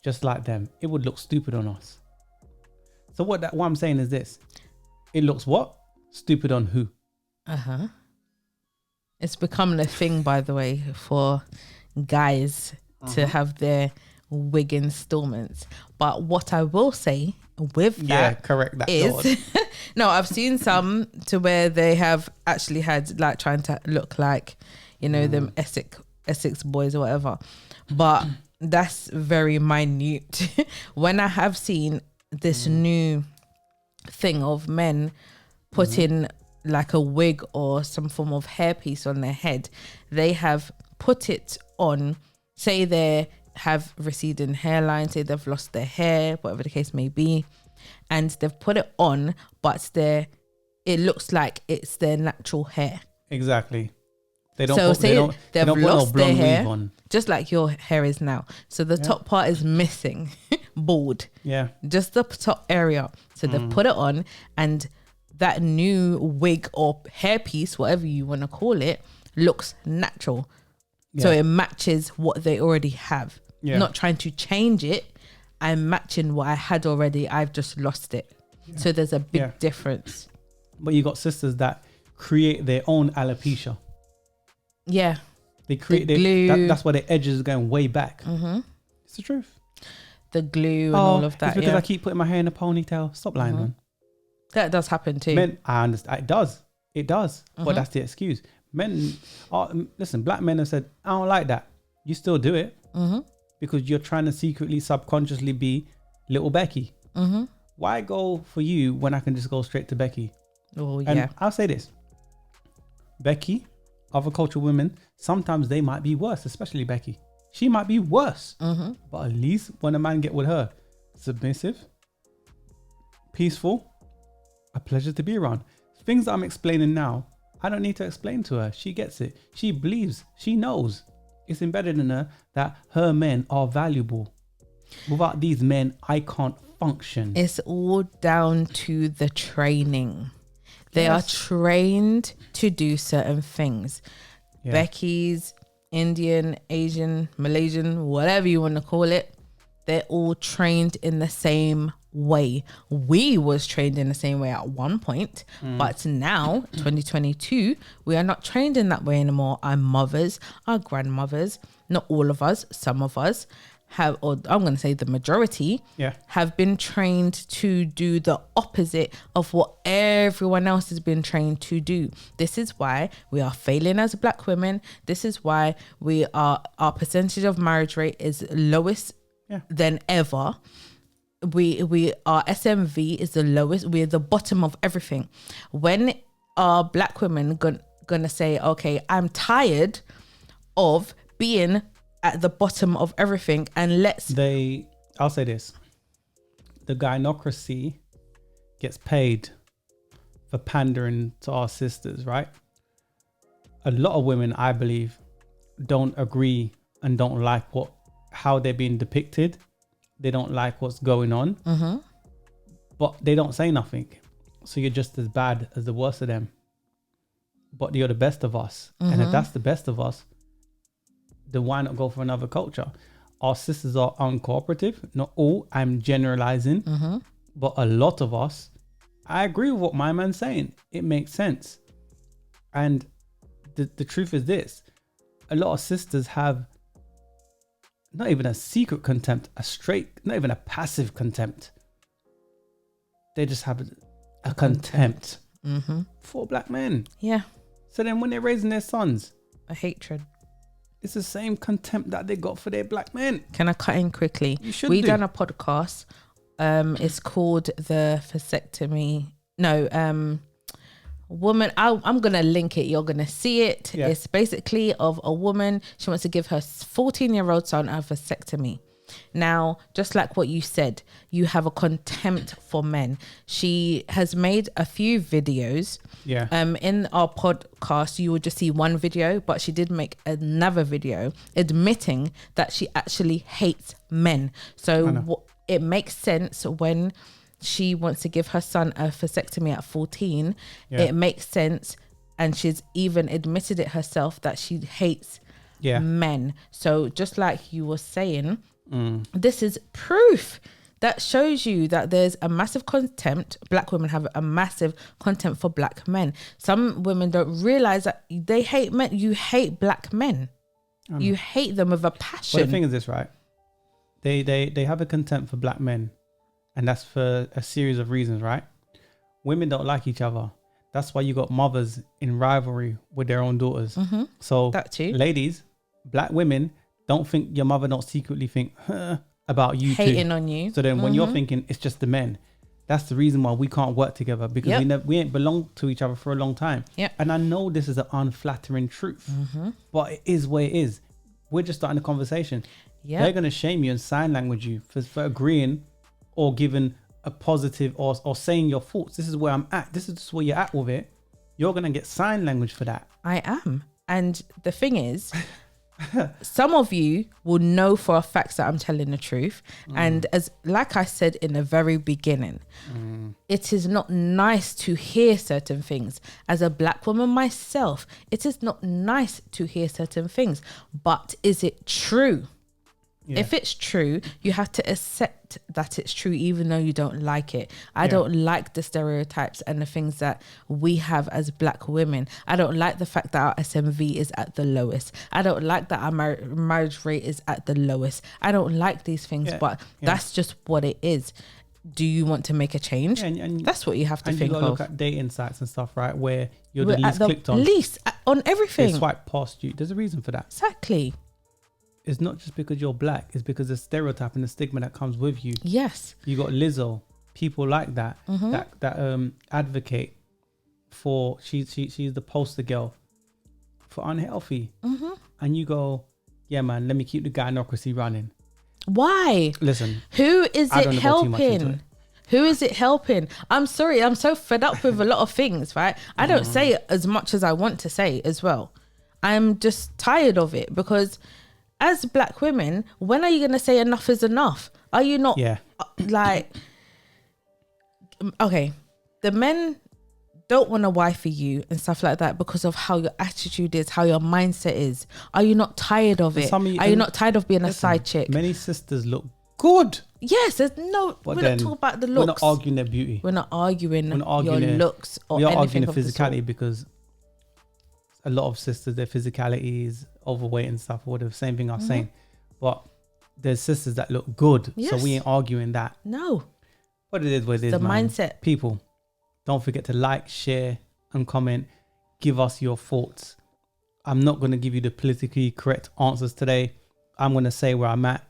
just like them, it would look stupid on us. So what I'm saying is this. It looks what? Stupid on who? It's become a thing, by the way, for guys to have their wig installments. But what I will say with that, correct that is no, I've seen some to where they have actually had like trying to look like, them Essex boys or whatever, but that's very minute. When I have seen this new thing of men putting like a wig or some form of hairpiece on their head, they have put it on, say they have receding hairline, say they've lost their hair, whatever the case may be, and they've put it on, but it looks like it's their natural hair. Exactly. They've lost their hair, on. just like your hair is now. So the top part is missing, bald. Yeah. Just the top area. So they've put it on, and that new wig or hairpiece, whatever you want to call it, looks natural. Yeah. So it matches what they already have. Yeah. Not trying to change it. I'm matching what I had already. I've just lost it. Yeah. So there's a big difference. But you got sisters that create their own alopecia. Yeah. They create that's why their edges are going way back. It's the truth. The glue and all of that. It's because I keep putting my hair in a ponytail. Stop lying, man. That does happen too. Men, I understand. It does. But that's the excuse. Men listen, black men have said, I don't like that. You still do it because you're trying to secretly, subconsciously be little Becky. Why go for you when I can just go straight to Becky? Oh, yeah. And I'll say this. Becky, other cultural women, sometimes they might be worse, especially Becky. She might be worse. But at least when a man get with her, submissive, peaceful, a pleasure to be around. Things that I'm explaining now, I don't need to explain to her. She gets it. She believes. She knows. It's embedded in her that her men are valuable. Without these men, I can't function. It's all down to the training. They are trained to do certain things. Becky's, Indian, Asian, Malaysian, whatever you want to call it, they're all trained in the same way. We was trained in the same way at one point, but now 2022, we are not trained in that way anymore. Our mothers, our grandmothers, not all of us, some of us have, or I'm going to say the majority, have been trained to do the opposite of what everyone else has been trained to do. This is why we are failing as Black women. This is why our percentage of marriage rate is lowest than ever. Our SMV is the lowest. We're the bottom of everything. When are Black women gonna say, okay, I'm tired of being at the bottom of everything, and I'll say this, the gynocracy gets paid for pandering to our sisters, right? A lot of women, I believe, don't agree and don't like how they're being depicted. They don't like what's going on, but they don't say nothing. So you're just as bad as the worst of them, but you're the best of us. And if that's the best of us, then why not go for another culture? Our sisters are uncooperative. Not all, I'm generalizing, but a lot of us, I agree with what my man's saying. It makes sense. And the truth is this, a lot of sisters have not even a secret contempt, not even a passive contempt. They just have a contempt for Black men. Yeah. So then when they're raising their sons, a hatred. It's the same contempt that they got for their Black men. Can I cut in quickly? You should. We done a podcast. It's called the vasectomy. Woman. I'm gonna link it. You're gonna see it. Yeah. It's basically of a woman. She wants to give her 14-year-old son a vasectomy. Now, just like what you said, you have a contempt for men. She has made a few videos. Yeah. In our podcast, you would just see one video, but she did make another video admitting that she actually hates men. So it makes sense when she wants to give her son a vasectomy at 14. Yeah. It makes sense. And she's even admitted it herself that she hates men. So just like you were saying, this is proof that shows you that there's a massive contempt. Black women have a massive contempt for Black men. Some women don't realize that they hate men. You hate Black men. You hate them with a passion. Well, the thing is this, right? They have a contempt for Black men, and that's for a series of reasons, right? Women don't like each other. That's why you got mothers in rivalry with their own daughters. So that too. Ladies, Black women, don't think your mother don't secretly think about you hating too. On you. So then when you're thinking it's just the men, that's the reason why we can't work together, because we ain't belonged to each other for a long time. And I know this is an unflattering truth, but it is what it is. We're just starting a conversation. They're going to shame you and sign language you for agreeing or giving a positive or saying your thoughts. This is where I'm at. This is just where you're at with it. You're going to get sign language for that. I am. And the thing is, some of you will know for a fact that I'm telling the truth. And like I said in the very beginning, it is not nice to hear certain things. As a Black woman myself, it is not nice to hear certain things. But is it true? If it's true, you have to accept that it's true, even though you don't like it. I don't like the stereotypes and the things that we have as Black women. I don't like the fact that our SMV is at the lowest. I don't like that our marriage rate is at the lowest. I don't like these things, but that's just what it is. Do you want to make a change? And that's what you have to think of. And you look at dating sites and stuff, right? Where you're the least clicked on. Least on everything. They swipe past you. There's a reason for that. Exactly. It's not just because you're Black. It's because the stereotype and the stigma that comes with you. Yes. You got Lizzo, people like that, that advocate for, she's the poster girl for unhealthy. And you go, yeah, man, let me keep the gynocracy running. Why? Listen. Who is it helping? Who is it helping? I'm sorry. I'm so fed up with a lot of things, right? I don't say as much as I want to say as well. I'm just tired of it, because as Black women, when are you going to say enough is enough? Are you not like, okay, the men don't want to wife for you and stuff like that because of how your attitude is, how your mindset is. Are you not tired of it? Are you not tired of being a side chick? Many sisters look good. Yes, there's no. But we're then not talking about the looks. We're not arguing their beauty. We're not arguing your their- looks or We are anything arguing the of the physicality sort. because a lot of sisters, their physicality is overweight and stuff, or the same thing I'm saying. But there's sisters that look good. So Yes. we ain't arguing that. No, What it is, what it is, the man. mindset. People, don't forget to like, share, and comment. Give us your thoughts. I'm not going to give you the politically correct answers today. I'm going to say where I'm at.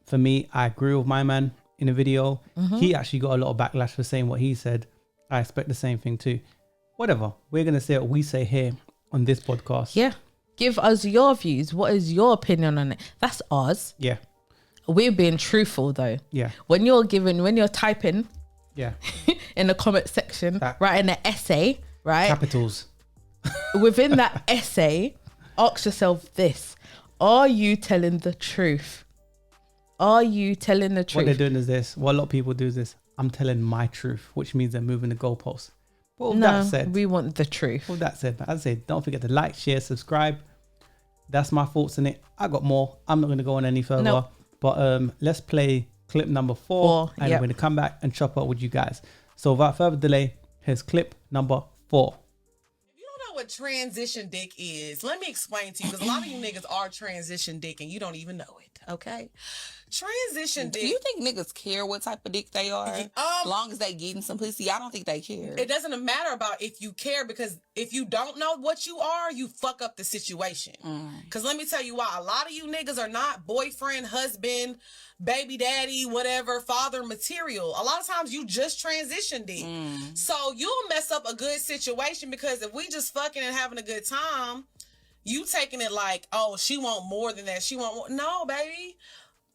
For me, I agree with my man in a video. He actually got a lot of backlash for saying what he said. I expect the same thing too. Whatever. We're going to say what we say here on this podcast. Yeah. Give us your views. What is your opinion on it? That's ours. Yeah. We're being truthful though. Yeah. When you're typing Yeah. in the comment section, writing an essay, right? Capitals. Within that essay, ask yourself this. Are you telling the truth? Are you telling the truth? What they're doing is this. What a lot of people do is this. I'm telling my truth, which means they're moving the goalposts. But with that said, we want the truth. with that said, as I said, don't forget to like, share, subscribe. That's my thoughts on it. I got more. I'm not going to go on any further. Nope. But let's play clip number 4. And yep. I'm going to come back and chop up with you guys. So without further delay, here's clip number 4. If you don't know what transition dick is, let me explain to you, because a lot of you niggas are transition dick and you don't even know it, okay? Transition Do dick. you think niggas care what type of dick they are? As long as they getting some pussy, I don't think they care. It doesn't matter about if you care, because if you don't know what you are, you fuck up the situation. Because let me tell you why. A lot of you niggas are not boyfriend, husband, baby daddy, whatever, father material. A lot of times you just transition dick. So you'll mess up a good situation, because if we just fucking and having a good time, you taking it like, oh, she want more than that. She want more. No, baby.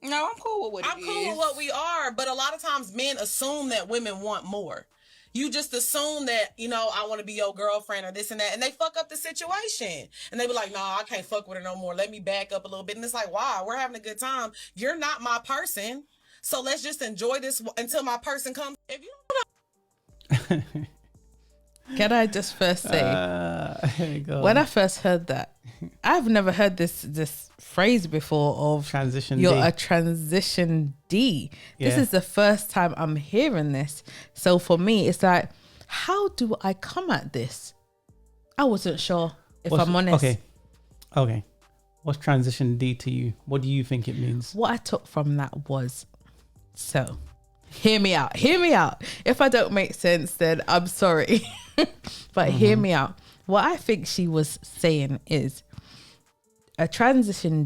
No, I'm cool with what I'm cool with what we are, but a lot of times men assume that women want more. You just assume that, you know, I want to be your girlfriend or this and that, and they fuck up the situation. And they be like, nah, I can't fuck with her no more. Let me back up a little bit. And it's like, wow, we're having a good time. You're not my person. So let's just enjoy this until my person comes. If you Can I just first say, Here you go. when I first heard that, I've never heard this phrase before of Transition you're D. a transition D. This Yeah. is the first time I'm hearing this. So for me, it's like, how do I come at this? I wasn't sure, if I'm honest. Okay. What's transition D to you? What do you think it means? What I took from that was, so hear me out. If I don't make sense, then I'm sorry. But hear me out. What I think she was saying is a transition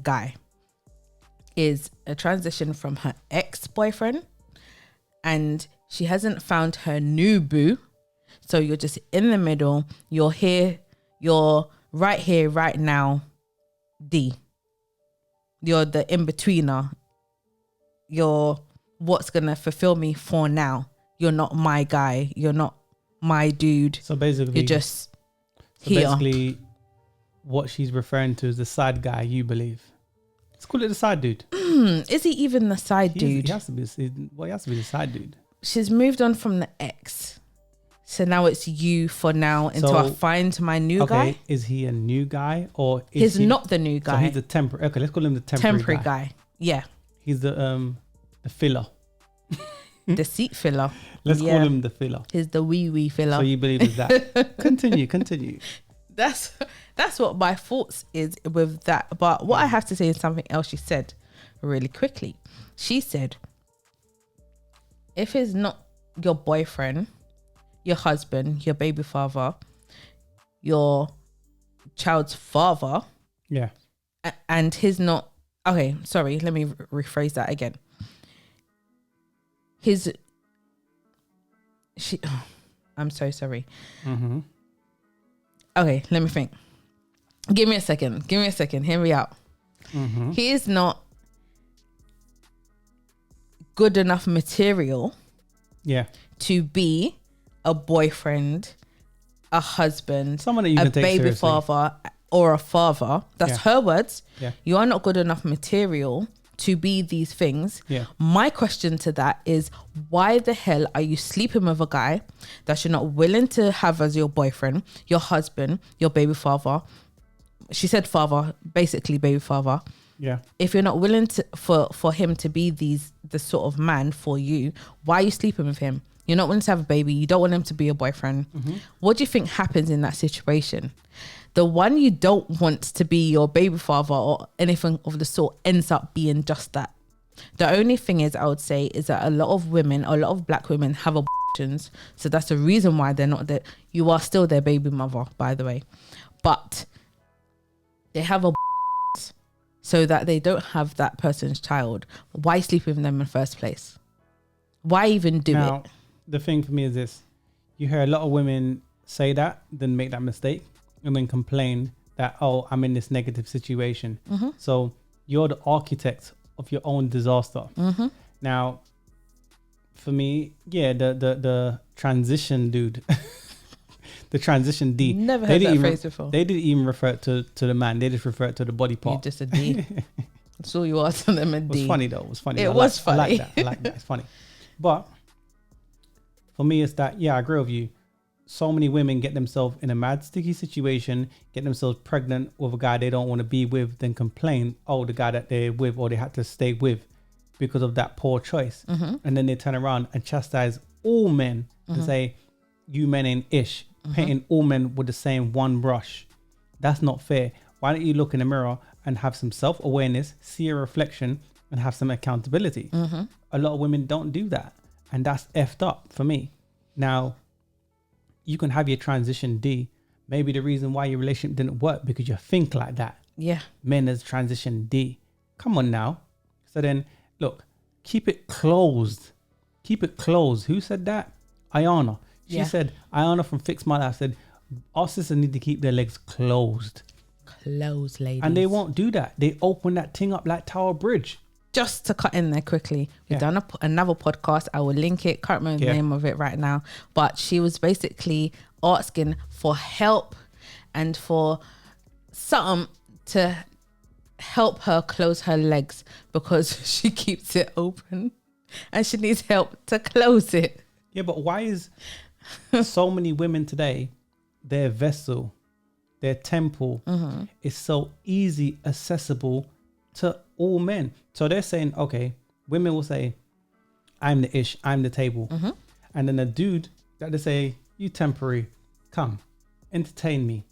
guy is a transition from her ex-boyfriend, and she hasn't found her new boo. So you're just in the middle. You're right here, right now, D. You're the in-betweener. You're what's going to fulfill me for now. You're not my guy. You're not my dude. So basically, You're just here. Basically, what she's referring to is the side guy, you believe. Let's call it the side dude. Is he even the side dude? He has to be the side dude. She's moved on from the ex. So now it's you for now until I find my new guy. Is he a new guy or is He's not the new guy. So he's the temporary. Okay, let's call him the temporary guy. Yeah. He's the filler. The seat filler. Let's call him the filler. He's the wee filler. So you believe is that? Continue. That's what my thoughts is with that. But what I have to say is something else she said really quickly. She said, if it's not your boyfriend, your husband, your baby father, your child's father, yeah, and he's not, okay, sorry, let me rephrase that again. I'm so sorry. Mm-hmm. Okay, let me think. Give me a second. Hear me out. Mm-hmm. He is not good enough material to be a boyfriend, a husband, someone that you a can take baby seriously. father, or a father. That's her words. Yeah. You are not good enough material to be these things. Yeah. My question to that is, why the hell are you sleeping with a guy that you're not willing to have as your boyfriend, your husband, your baby father? She said father, basically baby father. Yeah. If you're not willing to for him to be the sort of man for you, why are you sleeping with him? You're not willing to have a baby. You don't want him to be your boyfriend. What do you think happens in that situation? The one you don't want to be your baby father or anything of the sort ends up being just that. The only thing is, I would say, is that a lot of black women have abortions. So that's the reason why they're not there. You are still their baby mother, by the way. But they have abortions so that they don't have that person's child. Why sleep with them in the first place? Why even do it? The thing for me is this. You hear a lot of women say that, then make that mistake, and then complain that, oh, I'm in this negative situation. So you're the architect of your own disaster. Now, for me, yeah, the transition dude, the transition D. Never heard that phrase before. They didn't even refer to the man. They just referred to the body part. You're just a D. That's all you are to them, a D. It was funny though. It was funny. It was funny. I like that. It's funny. But for me, it's that, yeah, I agree with you. So many women get themselves in a mad sticky situation, get themselves pregnant with a guy they don't want to be with, then complain, oh, the guy that they're with or they had to stay with because of that poor choice. And then they turn around and chastise all men and say, you men ain't ish, painting all men with the same one brush. That's not fair. Why don't you look in the mirror and have some self-awareness, see a reflection, and have some accountability? A lot of women don't do that. And that's effed up for me. Now, you can have your transition D. Maybe the reason why your relationship didn't work because you think like that. Yeah. Men as transition D. Come on now. So then, look, keep it closed. Keep it closed. Who said that? Ayana. She said, Ayana from Fix My Life said, our sisters need to keep their legs closed. Closed, ladies. And they won't do that. They open that thing up like Tower Bridge. Just to cut in there quickly, we've done another podcast. I will link it. Can't remember the name of it right now. But she was basically asking for help and for something to help her close her legs because she keeps it open and she needs help to close it. Yeah, but why is so many women today, their vessel, their temple is so easy accessible to all men? So they're saying, okay, women will say, I'm the ish, I'm the table. And then a dude that they say, you temporary, come, entertain me.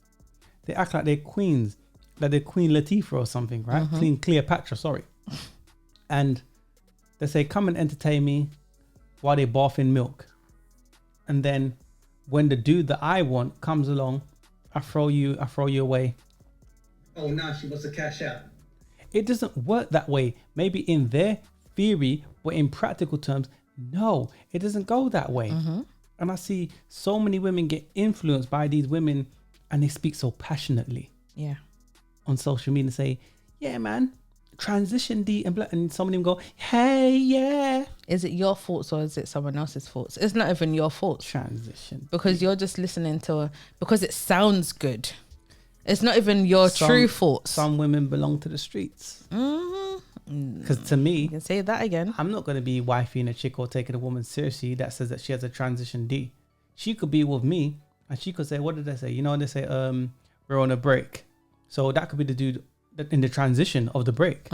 They act like they're queens, like they're Queen Latifah or something, right? Queen Cleopatra, sorry. And they say, come and entertain me while they bath in milk. And then when the dude that I want comes along, I throw you away. Oh, now she wants to cash out. It doesn't work that way. Maybe in their theory, but in practical terms, no, it doesn't go that way. And I see so many women get influenced by these women and they speak so passionately on social media and say, yeah, man, transition D and some of them go, hey, yeah. Is it your faults or is it someone else's faults? It's not even your fault. Transition. Because you're just listening to because it sounds good. It's not even your true faults. Some women belong to the streets. Because to me, you can say that again. I'm not going to be wifing a chick or taking a woman seriously that says that she has a transition D. She could be with me and she could say, what did they say? You know, they say, we're on a break. So that could be the dude in the transition of the break.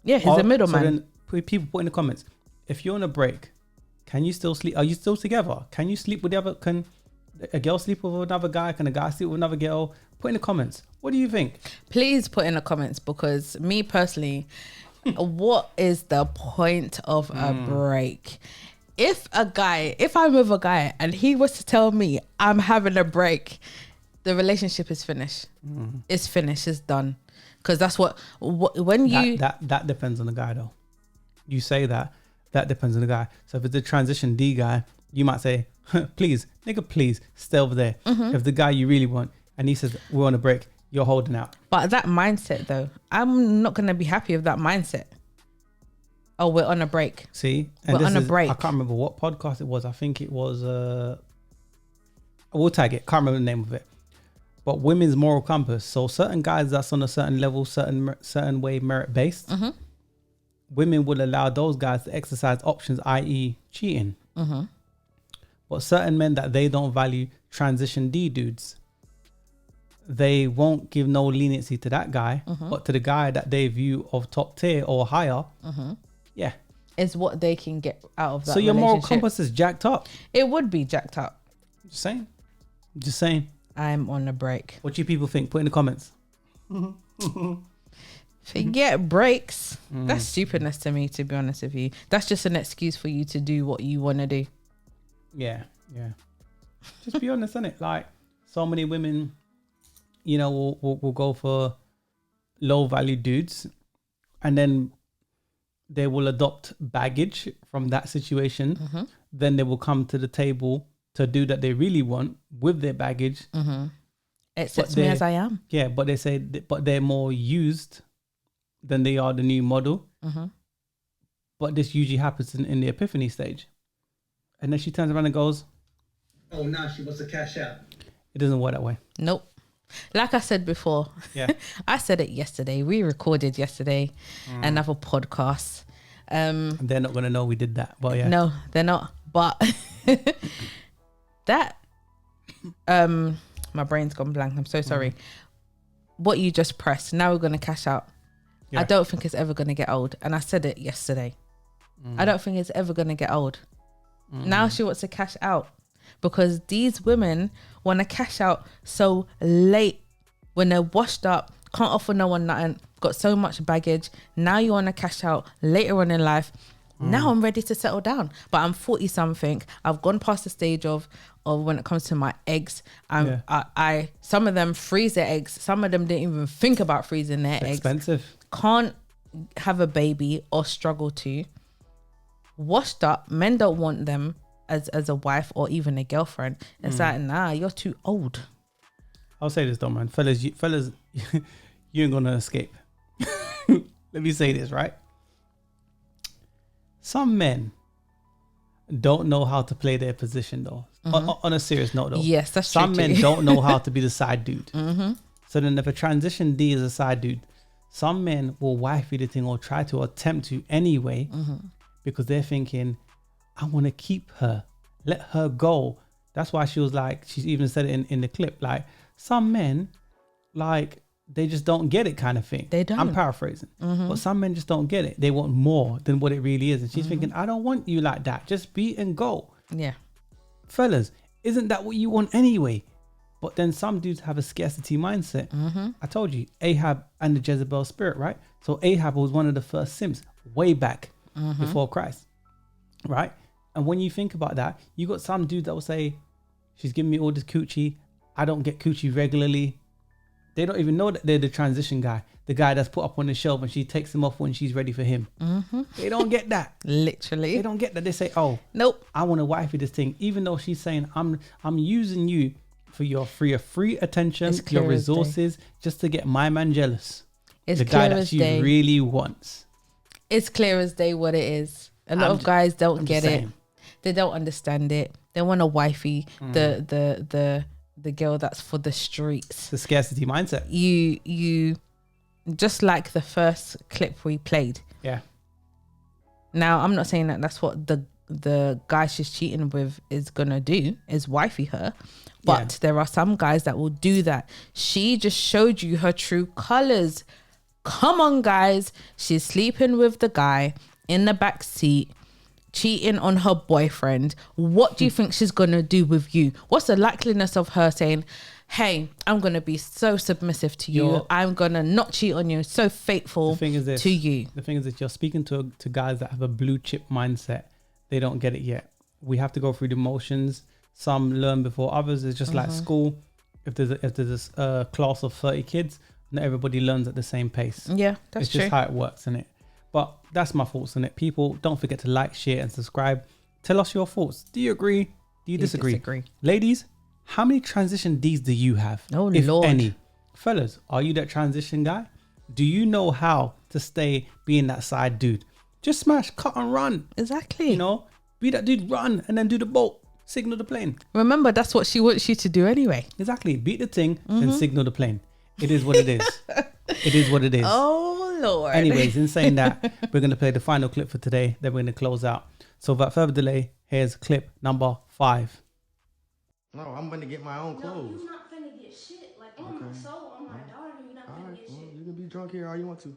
Yeah, he's a middleman. So then people put in the comments, if you're on a break, can you still sleep? Are you still together? Can you sleep with the other? Can a girl sleep with another guy? Can a guy sleep with another girl? Put in the comments. What do you think? Please put in the comments because me personally, what is the point of a break? If I'm with a guy and he was to tell me I'm having a break, the relationship is finished. It's finished. It's done. Because that's when you... That depends on the guy though. You say that depends on the guy. So if it's a transition D guy, you might say, please, nigga, please stay over there. If the guy you really want, and he says, we're on a break, you're holding out. But that mindset though, I'm not going to be happy with that mindset. Oh, we're on a break. See? And we're on a break. I can't remember what podcast it was. I think it was, we'll tag it. Can't remember the name of it. But women's moral compass. So certain guys that's on a certain level, certain way merit based, women will allow those guys to exercise options, i.e. cheating. But certain men that they don't value, transition D dudes, they won't give no leniency to that guy, but to the guy that they view of top tier or higher, yeah, is what they can get out of that. So your moral relationship. compass is jacked up. It would be jacked up. Just saying. Just saying. I'm on a break. What do you people think? Put in the comments. Forget breaks. That's stupidness to me, to be honest with you. That's just an excuse for you to do what you want to do. Yeah. Just be honest, innit? Like, so many women, you know, will go for low value dudes, and then they will adopt baggage from that situation. Then they will come to the table to do that they really want with their baggage. Accept me as I am. Yeah, but they say, but they're more used than they are the new model. But this usually happens in the epiphany stage. And then she turns around and goes, oh, now she wants to cash out. It doesn't work that way. Nope. Like I said before, I said it yesterday. We recorded yesterday another podcast. They're not going to know we did that. But yeah. No, they're not. But that, my brain's gone blank. I'm so sorry. What you just pressed, now we're going to cash out. I don't think it's ever going to get old. And I said it yesterday. I don't think it's ever going to get old. Now she wants to cash out because these women want to cash out so late when they're washed up, can't offer no one nothing, got so much baggage. Now you want to cash out later on in life. Now I'm ready to settle down, but I'm 40 something. I've gone past the stage of when it comes to my eggs. I some of them freeze their eggs. Some of them didn't even think about freezing their eggs. Expensive. Can't have a baby or struggle to. Washed up, men don't want them as a wife or even a girlfriend. It's like, nah, you're too old. I'll say this though, man. Fellas, you ain't gonna escape. Let me say this, right? Some men don't know how to play their position though. On a serious note though. Yes, that's true. Some men don't know how to be the side dude. So then if a transition D is a side dude, some men will wifey the thing or try to attempt to anyway because they're thinking, I want to keep her. Let her go. That's why she was like, she even said it in the clip, like some men, like they just don't get it kind of thing. They don't. I'm paraphrasing. But some men just don't get it. They want more than what it really is. And she's thinking, I don't want you like that. Just be and go. Yeah. Fellas, isn't that what you want anyway? But then some dudes have a scarcity mindset. I told you, Ahab and the Jezebel spirit, right? So Ahab was one of the first simps way back before Christ, right? And when you think about that, you got some dudes that will say, she's giving me all this coochie. I don't get coochie regularly. They don't even know that they're the transition guy, the guy that's put up on the shelf and she takes him off when she's ready for him. They don't get that. Literally. They don't get that. They say, oh, nope, I want to wifey this thing. Even though she's saying, I'm using you for your free attention, your resources, just to get my man jealous. It's the guy that she really wants. It's clear as day what it is. A lot of guys don't get it. They don't understand it. They want a wifey, the girl that's for the streets. The scarcity mindset. You just like the first clip we played. Yeah. Now I'm not saying that that's what the guy she's cheating with is gonna do, is wifey her. But there are some guys that will do that. She just showed you her true colors. Come on, guys. She's sleeping with the guy in the back seat, cheating on her boyfriend. What do you think she's going to do with you? What's the likeliness of her saying, hey, I'm going to be so submissive to you. I'm going to not cheat on you. So faithful to you. The thing is that you're speaking to guys that have a blue chip mindset. They don't get it yet. We have to go through the motions. Some learn before others. It's just like school. If there's a class of 30 kids, not everybody learns at the same pace. Yeah, that's true. It's just how it works, isn't it? But that's my thoughts on it. People, don't forget to like, share, and subscribe. Tell us your thoughts. Do you agree? Do you disagree? Ladies, how many transition Ds do you have? Oh, if Lord. any? Fellas, are you that transition guy? Do you know how to stay being that side dude? Just smash, cut, and run. Exactly. You know, be that dude, run, and then do the bolt. Signal the plane. Remember, that's what she wants you to do anyway. Exactly. Beat the thing and signal the plane. It is what it is. It is what it is. Oh, Lord. Anyways, in saying that, we're going to play the final clip for today. Then we're going to close out. So without further delay, here's clip number 5. No, I'm going to get my own clothes. You're not finna get shit. Like, on my soul, on my daughter, you're not gonna get shit. You can be drunk here all you want to.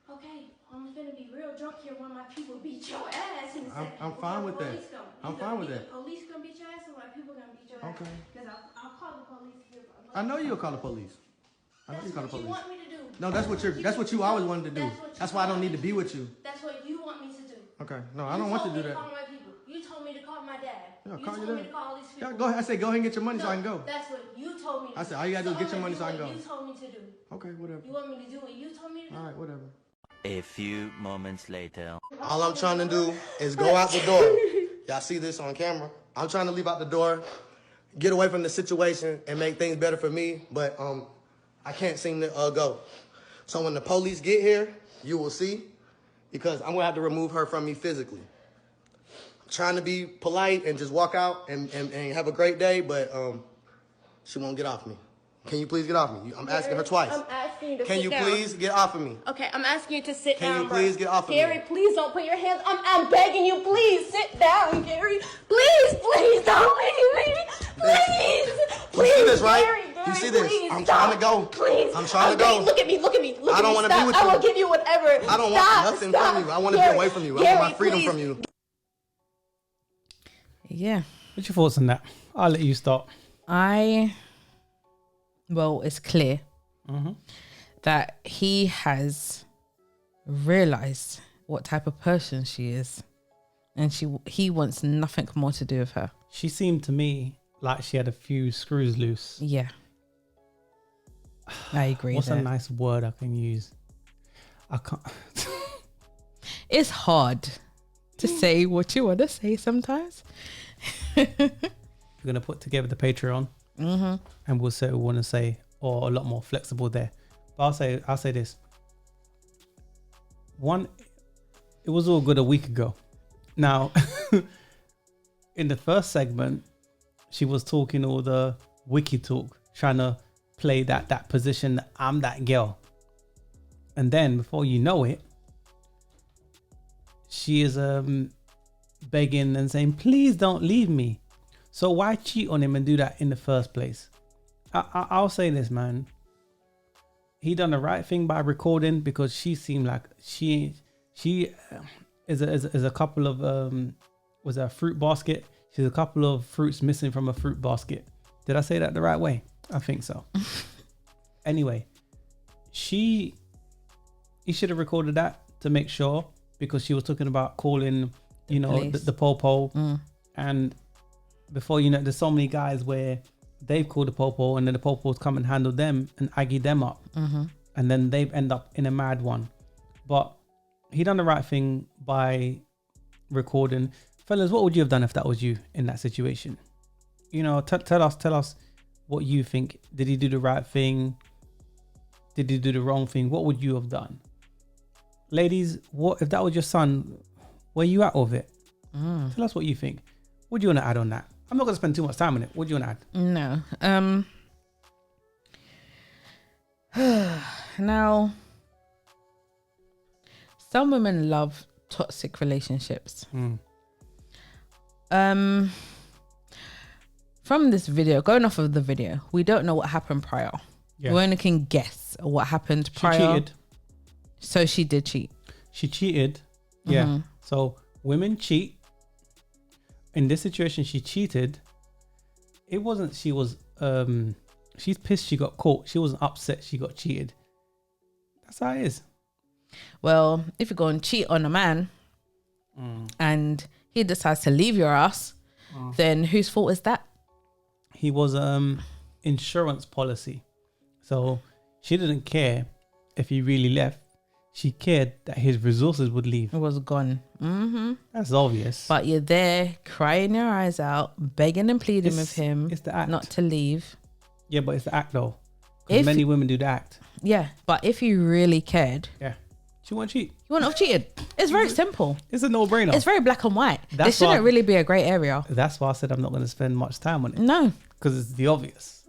Okay, I'm gonna be real drunk here when my people beat your ass in a second. I'm fine with that. I'm fine with that. The police gonna beat your ass or my people gonna beat your ass? Okay. Because I'll call the police here. I know you'll call the police. That's what you want me to do. No, that's what you always wanted to do. That's why I don't need to be with you. That's what you want me to do. Okay. No, I don't want to do that. You told me to call my dad. Yeah, You call told your me dad. to call all these people. Yeah, go ahead. I said go ahead and get your money so I can go. That's what you told me to do. I said all you gotta do is get your money so I can go. You told me to do. Okay, whatever. You want me to do what you told me to do? All right, whatever. A few moments later. All I'm trying to do is go out the door. Y'all see this on camera? I'm trying to leave out the door, get away from the situation, and make things better for me, but I can't seem to go. So when the police get here, you will see, because I'm gonna have to remove her from me physically. I'm trying to be polite and just walk out and have a great day, but she won't get off me. Can you please get off me? I'm asking her twice. I'm asking you to Can sit you down. please get off of me? Okay, I'm asking you to sit down, Can you bro. please get off of me? Gary, please don't put your hands. I'm begging you, please sit down, Gary. Please don't leave me. Please. You see this, right? Gary, You see this? please, I'm stop. trying to go. Please. I'm trying to go. Look at me. I don't want to be with you. I will give you whatever. I don't want nothing from you. I want to be away from you. I want my freedom from you. Yeah. What's your thoughts on that? I'll let you start. Well, it's clear that he has realized what type of person she is, and he wants nothing more to do with her. She seemed to me like she had a few screws loose. Yeah, I agree. What's a nice word I can use? I can't. It's hard to say what you want to say sometimes. We're gonna put together the Patreon, and we'll say what we want to say, or a lot more flexible there. But I'll say this. One, it was all good a week ago. Now, in the first segment, she was talking all the wiki talk, trying to play that position that I'm that girl. And then before you know it, she is begging and saying, please don't leave me. So why cheat on him and do that in the first place? I'll say this, man. He done the right thing by recording, because she seemed like she is a couple of was a fruit basket. She's a couple of fruits missing from a fruit basket. Did I say that the right way? I think so. Anyway, he should have recorded that to make sure, because she was talking about calling, the popo, and before you know, there's so many guys where they've called the popo and then the popos come and handle them and aggie them up, and then they've end up in a mad one. But he done the right thing by recording. Fellas, what would you have done if that was you in that situation? Tell us what you think. Did he do the right thing? Did he do the wrong thing? What would you have done? Ladies, what if that was your son? Where you at with it? Tell us what you think. What do you want to add on that? I'm not going to spend too much time on it. What do you want to add? No. Now, some women love toxic relationships. From this video, going off of the video, we don't know what happened prior. Yeah. We only can guess what happened prior. She cheated. So she did cheat. She cheated. Yeah. So women cheat. In this situation, she cheated. It wasn't, she's pissed she got caught. She wasn't upset she got cheated. That's how it is. Well, if you go and cheat on a man and he decides to leave your ass, then whose fault is that? He was insurance policy. So she didn't care if he really left. She cared that his resources would leave. It was gone. That's obvious. But you're there crying your eyes out, begging and pleading with him it's the act. Not to leave. Yeah, but it's the act though. Because many women do the act. Yeah, but if you really cared. Yeah. She won't cheat. You wouldn't have cheated. It's very simple. It's a no-brainer. It's very black and white. There shouldn't really be a grey area. That's why I said I'm not going to spend much time on it. No. Because it's the obvious.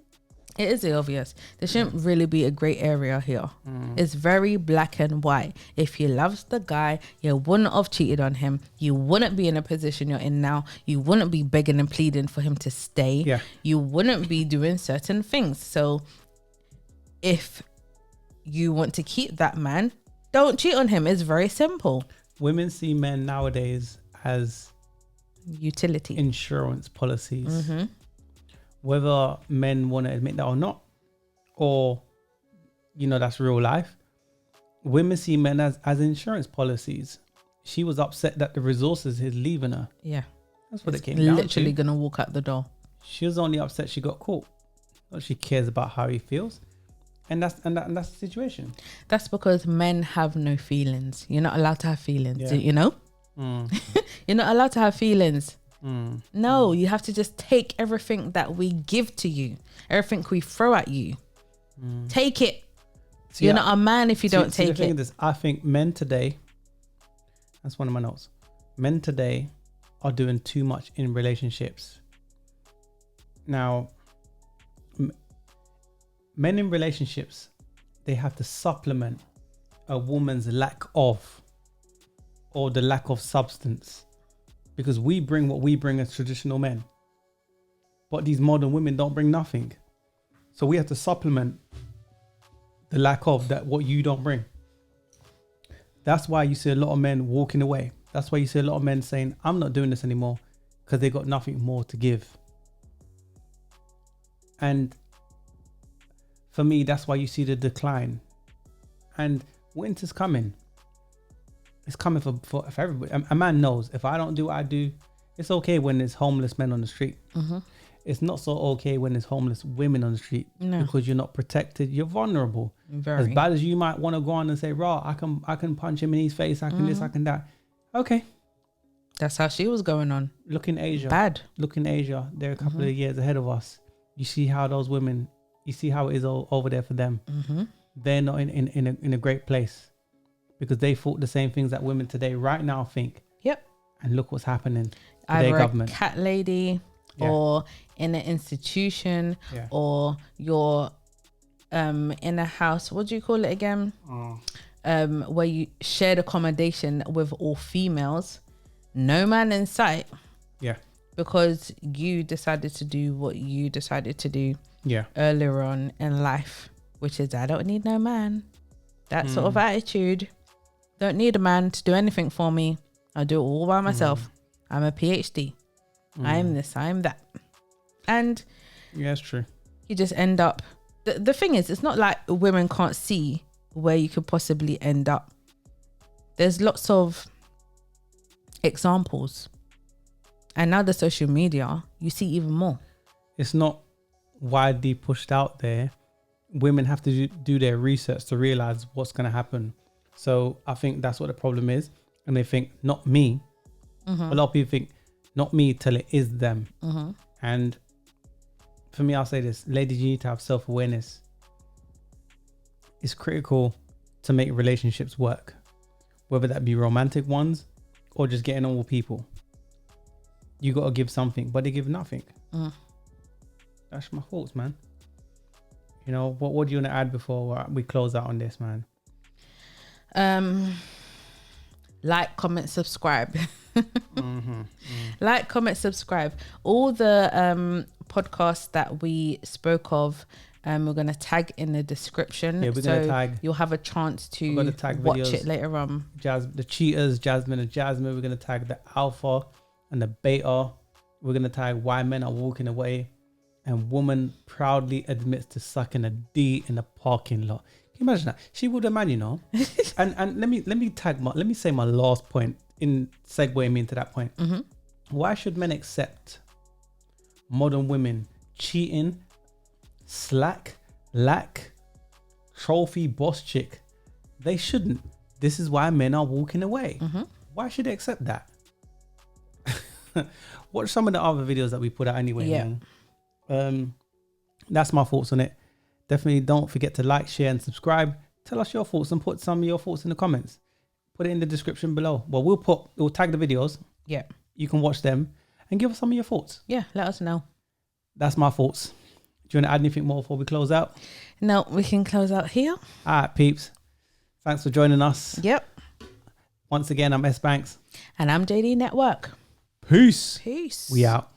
It is the obvious. There shouldn't really be a grey area here. It's very black and white. If you loved the guy, you wouldn't have cheated on him. You wouldn't be in a position you're in now. You wouldn't be begging and pleading for him to stay. Yeah. You wouldn't be doing certain things. So if you want to keep that man, don't cheat on him. It's very simple. Women see men nowadays as utility insurance policies. Whether men want to admit that or not, or that's real life. Women see men as insurance policies. She was upset that the resources is leaving her. Yeah, that's what it came down to. Literally gonna walk out the door. She was only upset she got caught. But she cares about how he feels, and that's the situation. That's because men have no feelings. You're not allowed to have feelings. Yeah. You're not allowed to have feelings. No, you have to just take everything that we give to you, everything we throw at you. Take it. You're not a man if you don't take the thing it. Is, I think men today, that's one of my notes. Men today are doing too much in relationships. Now, men in relationships, they have to supplement a woman's lack of, or the lack of substance, because we bring what we bring as traditional men, but these modern women don't bring nothing. So we have to supplement the lack of that, what you don't bring. That's why you see a lot of men walking away. That's why you see a lot of men saying, I'm not doing this anymore, because they got nothing more to give. And for me, that's why you see the decline. And winter's coming. It's coming for everybody. A man knows, if I don't do what I do, it's okay when there's homeless men on the street. It's not so okay when there's homeless women on the street, because you're not protected. You're vulnerable. As bad as you might want to go on and say, "Raw, I can punch him in his face. I can this, I can that." Okay, that's how she was going on. Look in Asia. Bad. Look in Asia. They're a couple of years ahead of us. You see how those women. You see how it is over there for them. They're not in a great place, because they thought the same things that women today right now think. Yep. And look what's happening to Either their government. A cat lady. Yeah. Or in an institution, or you're in a house, what do you call it again? Where you shared accommodation with all females, no man in sight. Yeah. Because you decided to do what you decided to do earlier on in life, which is, I don't need no man. That sort of attitude. Don't need a man to do anything for me. I do it all by myself. I'm a PhD. I am this, I am that. And yeah, it's true. You just end up, the thing is, it's not like women can't see where you could possibly end up. There's lots of examples. And now the social media, you see even more. It's not widely pushed out there. Women have to do their research to realize what's going to happen. So I think that's what the problem is. And they think, not me. A lot of people think, not me, till it is them. And for me, I'll say this: ladies, you need to have self-awareness. It's critical to make relationships work, whether that be romantic ones or just getting on with people. You got to give something, but they give nothing. That's my thoughts, man. What do you want to add before we close out on this, man? Like, comment, subscribe. Like, comment, subscribe. All the podcasts that we spoke of, we're going to tag in the description. Yeah, we're going to tag. You'll have a chance to watch it later on. The cheaters, Jasmine and Jasmine. We're going to tag the alpha and the beta. We're going to tag why men are walking away. And woman proudly admits to sucking a D in the parking lot. Can you imagine that? She would imagine, and let me say my last point in segueing me into that point. Why should men accept modern women cheating, slack, lack, trophy boss chick? They shouldn't. This is why men are walking away. Why should they accept that? Watch some of the other videos that we put out anyway. Man. That's my thoughts on it. Definitely don't forget to like, share and subscribe. Tell us your thoughts and put some of your thoughts in the comments. Put it in the description below. Well, we'll tag the videos. Yeah. You can watch them and give us some of your thoughts. Yeah, let us know. That's my thoughts. Do you want to add anything more before we close out? No, we can close out here. All right, peeps. Thanks for joining us. Yep. Once again, I'm S. Banks. And I'm JD Network. Peace. Peace. We out.